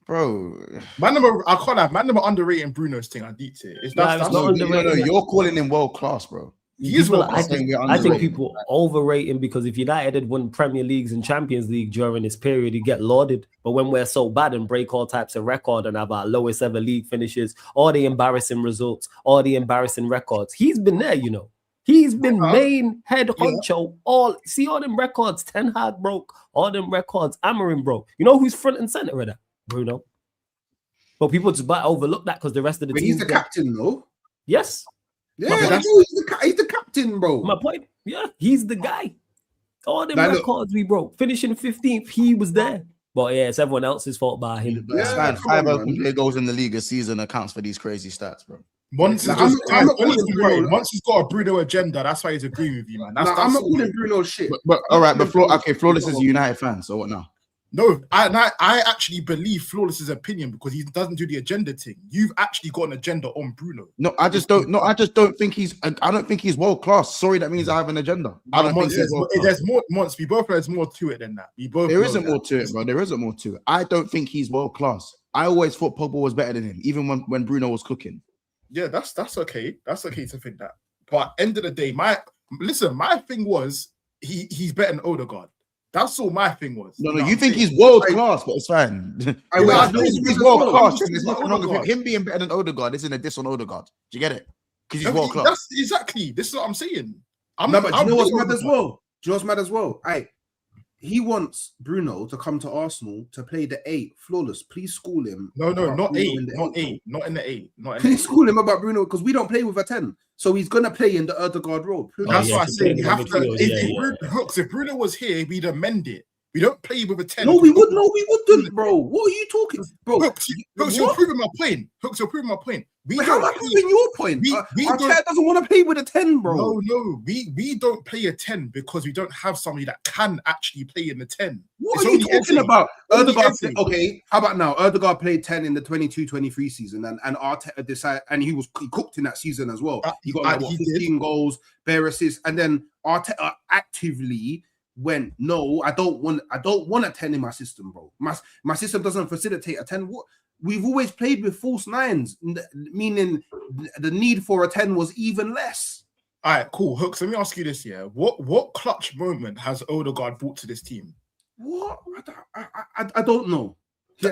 bro, man, I can't have man. Underrating Bruno's thing. I deeped it. That's not underrated. No, you're calling him world class, bro. I think people overrate him because if United had won Premier Leagues and Champions League during this period, he'd get lauded. But when we're so bad and break all types of record and have our lowest ever league finishes, all the embarrassing results, all the embarrassing records, he's been there, you know. He's been main head honcho. All them records Ten Hag broke, all them records Amorim broke. You know who's front and center of that? Bruno. But people just overlook that because the rest of the team. He's the captain, though. Yes. Yeah, he's the captain, bro. My point. Yeah, he's the guy. All them records we broke. Finishing 15th, he was there. But yeah, it's everyone else's fault by him. Yeah, 5 open play goals in the league a season accounts for these crazy stats, bro. Once he's got a Bruno agenda, that's why he's agreeing with you, man. I'm not calling Bruno shit. But all right, but Flawless is a United fan, so what now? No, I actually believe Flawless's opinion because he doesn't do the agenda thing. You've actually got an agenda on Bruno. No, I just don't think he's. I don't think he's world class. Sorry, that means I have an agenda. I don't think there's more. Once we both know there's more to it than that. There isn't more to it, bro. There isn't more to it. I don't think he's world class. I always thought Pogba was better than him, even when Bruno was cooking. Yeah, that's okay. That's okay to think that. But end of the day, my thing was he's better than Odegaard. That's all my thing was. No, you think he's world class, but it's fine. I think he's world class. There's nothing wrong with him being better than Odegaard. Isn't a diss on Odegaard. Do you get it? Because he's world class. That's exactly. This is what I'm saying. But you know what's mad as well? he wants Bruno to come to Arsenal to play the 8 flawless. Please school him. No, not Bruno 8, in the not 8. 8, not in the 8, not in the Please 8. school him about Bruno because we don't play with a 10. So he's gonna play in the Erdegaard role. That's what I say. We have to. Midfield, If Bruno was here, we'd amend it. We don't play with a 10. No, we wouldn't, bro. What are you talking, bro? Hooks, you're proving my point. Hooks, you're proving my point. How am I proving your point? Arteta doesn't want to play with a 10, bro. No, we don't play a 10 because we don't have somebody that can actually play in the 10. What are you talking about? Erdegaard, okay, how about now? Erdegaard played 10 in the 22-23 season, and Arteta decided, and he cooked in that season as well. He got 15 goals, bare assists, and then Arteta actively went, no, I don't want a 10 in my system, bro. My system doesn't facilitate a 10. What? We've always played with false nines, meaning the need for a 10 was even less. All right, cool. Hooks, let me ask you this, yeah. What clutch moment has Odegaard brought to this team? What? I don't know.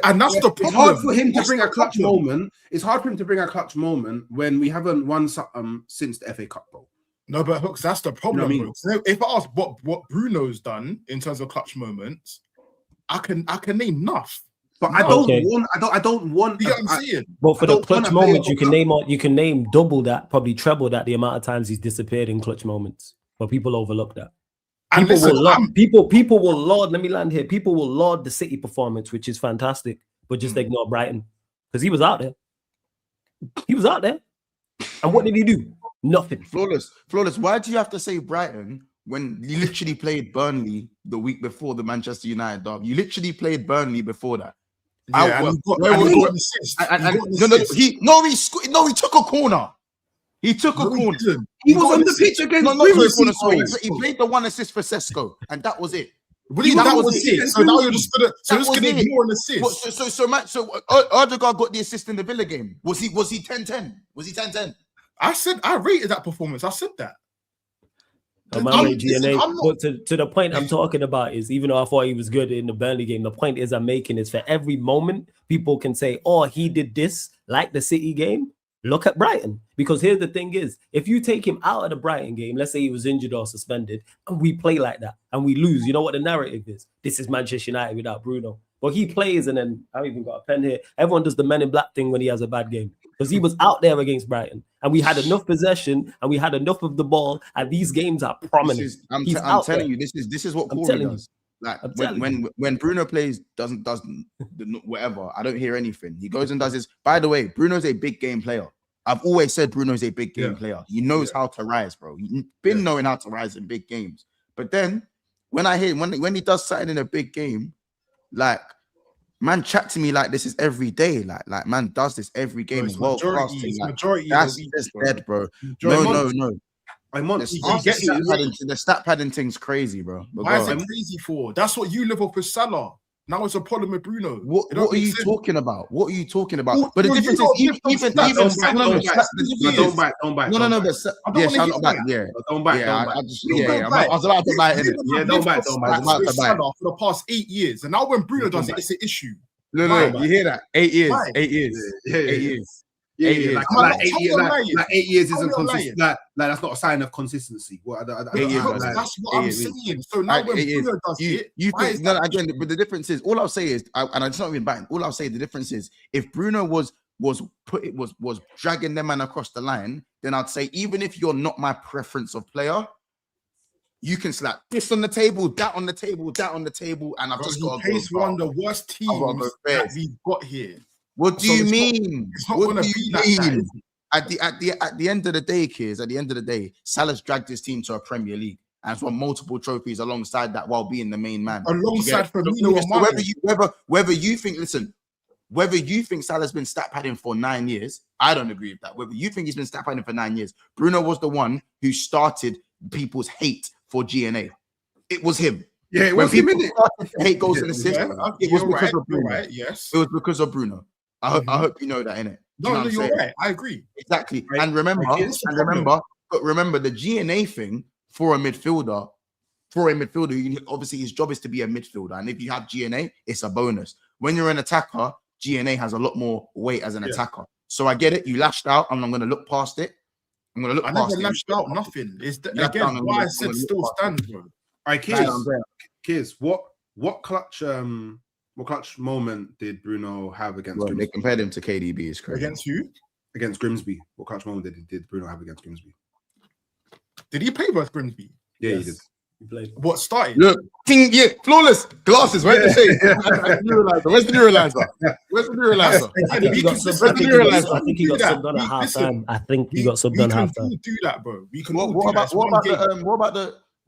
And that's the problem. It's hard for him to bring a clutch moment. It's hard for him to bring a clutch moment when we haven't won something since the FA Cup, bro. No, but Hooks, that's the problem. You know what I mean? If I ask what Bruno's done in terms of clutch moments, I can name enough. But I don't want. You know what I'm saying? But for the clutch moments, you can name double that, probably treble that, the amount of times he's disappeared in clutch moments. But people overlook that. People will laud. Let me land here. People will laud the City performance, which is fantastic, but just ignore Brighton because he was out there. He was out there, and what did he do? Nothing. Flawless. Why do you have to say Brighton when you literally played Burnley the week before the Manchester United derby? You literally played Burnley before that. Yeah, He took a corner. He took a corner. He was on the pitch against He played the one assist for Sesko, and that was it. That was it. So now you're just gonna ignore an assist. So Erdegaard got the assist in the Villa game. Was he 10-10? Was he 10-10? I rated that performance. I said that. But to the point I'm talking about is, even though I thought he was good in the Burnley game, the point I'm making is for every moment people can say, oh, he did this, like the City game. Look at Brighton. Because here's the thing is, if you take him out of the Brighton game, let's say he was injured or suspended, and we play like that, and we lose, you know what the narrative is? This is Manchester United without Bruno. But he plays, and then I even got a pen here. Everyone does the Men in Black thing when he has a bad game. Because he was out there against Brighton, and we had enough possession, and we had enough of the ball, and these games are prominent. I'm telling you, this is what Corey does. Like when Bruno plays, doesn't whatever, I don't hear anything. He goes and does this. By the way, Bruno's a big game player. I've always said Bruno's a big game player. He knows how to rise, bro. He's been knowing how to rise in big games. But then when I hear when he does something in a big game, like, man, chat to me like this is every day. Like man does this every game. That's just dead, bro. No. The stat padding thing's crazy, bro. But why is it crazy for? That's what you live up with Salah. Now it's a problem with Bruno. What are you talking about? But the difference is even don't bite. No, but yeah, I'm not back. Yeah, don't bite. I was about to bite in it. Yeah, don't bite. I was about to bite for the past 8 years, and now when Bruno does it, it's an issue. No, you hear that? 8 years. 8 years. 8 years. Yeah. Like 8 years isn't consistent. Like that's not a sign of consistency. That's what I'm saying. So now when Bruno does it, you think again? But the difference is, all I'll say is, and I'm not even biting. All I'll say, the difference is, if Bruno was dragging them man across the line, then I'd say, even if you're not my preference of player, you can slap this on the table, that on the table, that on the table, and I've just got to face one of the worst teams that we've got here. What do you mean? What do you mean? At the end of the day, kids, at the end of the day, Salah's dragged his team to a Premier League and won multiple trophies alongside that while being the main man. Alongside Firmino, whether you think Salah's been stat padding for 9 years, I don't agree with that. Whether you think he's been stat padding for 9 years, Bruno was the one who started people's hate for GNA. It was him. Yeah, it was him, innit? Hate goals and assists. It was because of Bruno. Right, yes. It was because of Bruno. I hope you know that, innit? No, you're right. I agree. Exactly. Right. And remember, the GNA thing for a midfielder, obviously his job is to be a midfielder. And if you have GNA, it's a bonus. When you're an attacker, GNA has a lot more weight as an attacker. So I get it. You lashed out, and I'm going to look past it. I never lashed out nothing. It's again why I said still stand, bro. All right, Kiz, what What clutch moment did Bruno have against Grimsby? They compared him to KDB. Is crazy. Against who? Against Grimsby. What clutch moment did Bruno have against Grimsby? Did he play versus Grimsby? Yeah, he did. He played. What started? Look, flawless glasses. Where's the shade? Where's the neuralizer? Where's the neuralizer? I think he got subbed on at half time. I think he got subbed on half time. We can do that, bro. We can. What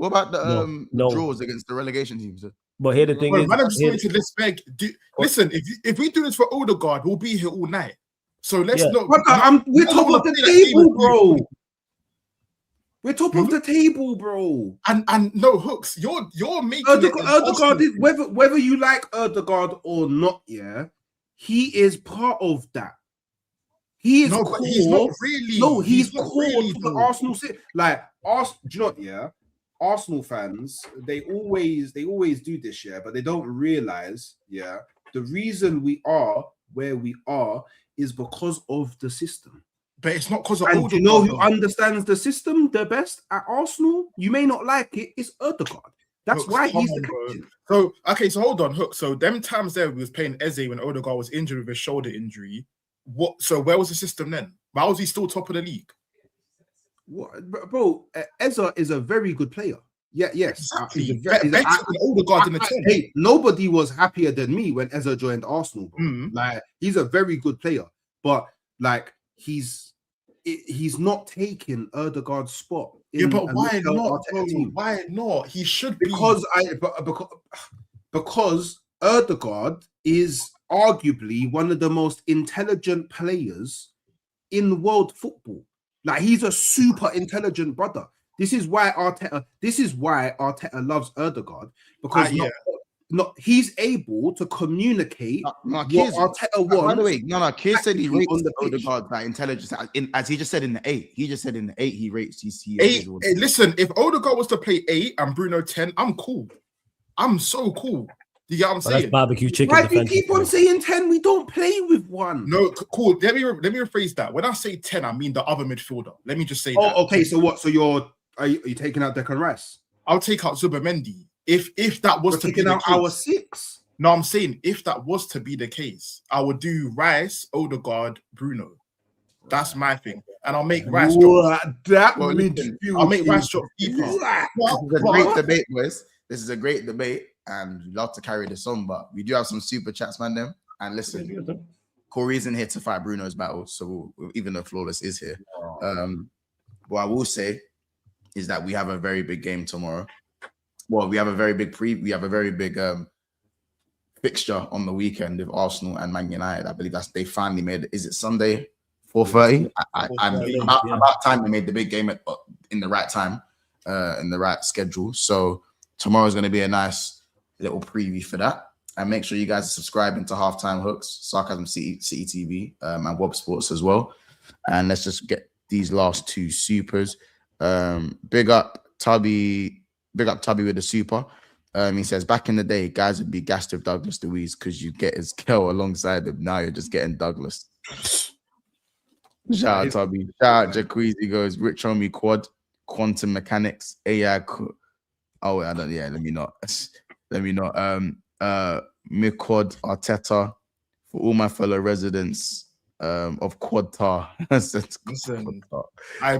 about the draws against the relegation teams? But here the thing is, man, I'm just going to let's beg. Listen, if we do this for Odegaard, we'll be here all night. So let's not. We're top of the table, bro. We're top of the table, bro. And no hooks. You're making Odegaard is, whether you like Odegaard or not, yeah, he is part of that. He is core. He's not really. No, he's core really, to the Arsenal. Like, do you know what, yeah? Arsenal fans, they always do this, yeah, but they don't realize, yeah, the reason we are where we are is because of the system. But it's not because of Odegaard. You know who understands the system the best at Arsenal? You may not like it, it's Odegaard. That's why he's the captain. So, okay, so hold on, Hook. So, them times there we was playing Eze when Odegaard was injured with a shoulder injury. So, where was the system then? Why was he still top of the league? What, bro, Eze is a very good player. Yeah, yes. Exactly. Odegaard in the 10. Hey, nobody was happier than me when Eze joined Arsenal. Like, he's a very good player, but like he's not taking Odegaard's spot. Yeah, but why not? Why not? He should be because Odegaard is arguably one of the most intelligent players in world football. Like, he's a super intelligent brother. This is why Arteta loves Odegaard, because he's able to communicate what Arteta wants. By the way, Keir said he rates Odegaard that intelligence, as he just said in the 8. He just said in the 8 he rates. Hey, listen, if Odegaard was to play 8 and Bruno 10, I'm cool. I'm so cool. You get what I'm saying? That's barbecue chicken. Why do you keep on saying 10? We don't play with one. No, cool. Let me rephrase that. When I say 10, I mean the other midfielder. Let me just say that. Oh, okay. So what? So are you taking out Declan Rice? I'll take out Zubimendi. If that was to be the case. Our 6. No, I'm saying if that was to be the case, I would do Rice, Odegaard, Bruno. That's my thing. And I'll make Rice drop. I'll make Rice drop keeper. This is a great debate, boys. This is a great debate, and we'd love to carry this on, but we do have some super chats, man. Them. And listen, Corey isn't here to fight Bruno's battle, so even though Flawless is here. What I will say is that we have a very big game tomorrow. Well, we have a very big fixture on the weekend with Arsenal and Man United. I believe they finally made it. Is it Sunday, 4:30? About time they made the big game in the right time, in the right schedule. So tomorrow's going to be a nice little preview for that. And make sure you guys are subscribing to Halftime Hooks, Sarcasm City TV, and Wob Sports as well. And let's just get these last two supers. Big up Tubby with the super. He says, back in the day, guys would be gassed with Douglas Luiz because you get his girl alongside him. Now you're just getting Douglas. Shout out Tubby. Shout out Jacquees. Goes, Rich Homie Quad, Quantum Mechanics, AI. Oh, I don't. Yeah, let me not. Miquad Arteta, for all my fellow residents of Quadtar. Listen, I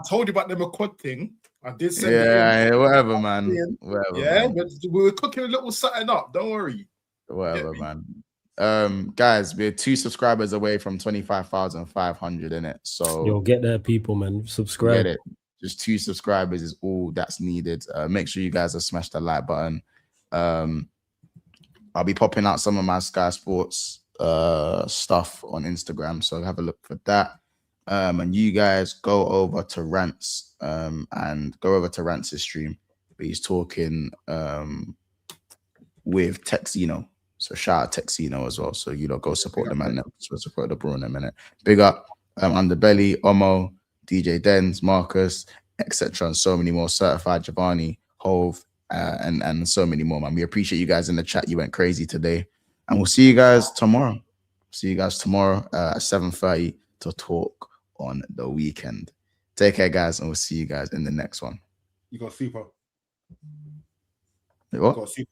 told you about the McQuad thing. I did say, whatever, man. Whatever, yeah, man. But we were cooking a little something up. Don't worry. Whatever, man. Guys, we're 2 subscribers away from 25,500 in it. So you'll get there, people, man. Subscribe. Get it. Just 2 subscribers is all that's needed. Make sure you guys have smashed the like button. I'll be popping out some of my Sky Sports stuff on Instagram, so have a look for that. And you guys go over to Rant's and go over to Rant's stream. He's talking with Texino. So shout out Texino as well. So go support the man. So support the bro in a minute. Big up Underbelly, Omo, DJ Dens, Marcus, etc. and so many more. Certified Giovanni, Hove, and so many more, man. We appreciate you guys in the chat. You went crazy today. And we'll see you guys tomorrow. See you guys tomorrow at 7:30 to talk on the weekend. Take care, guys, and we'll see you guys in the next one. You got super. What? You got super.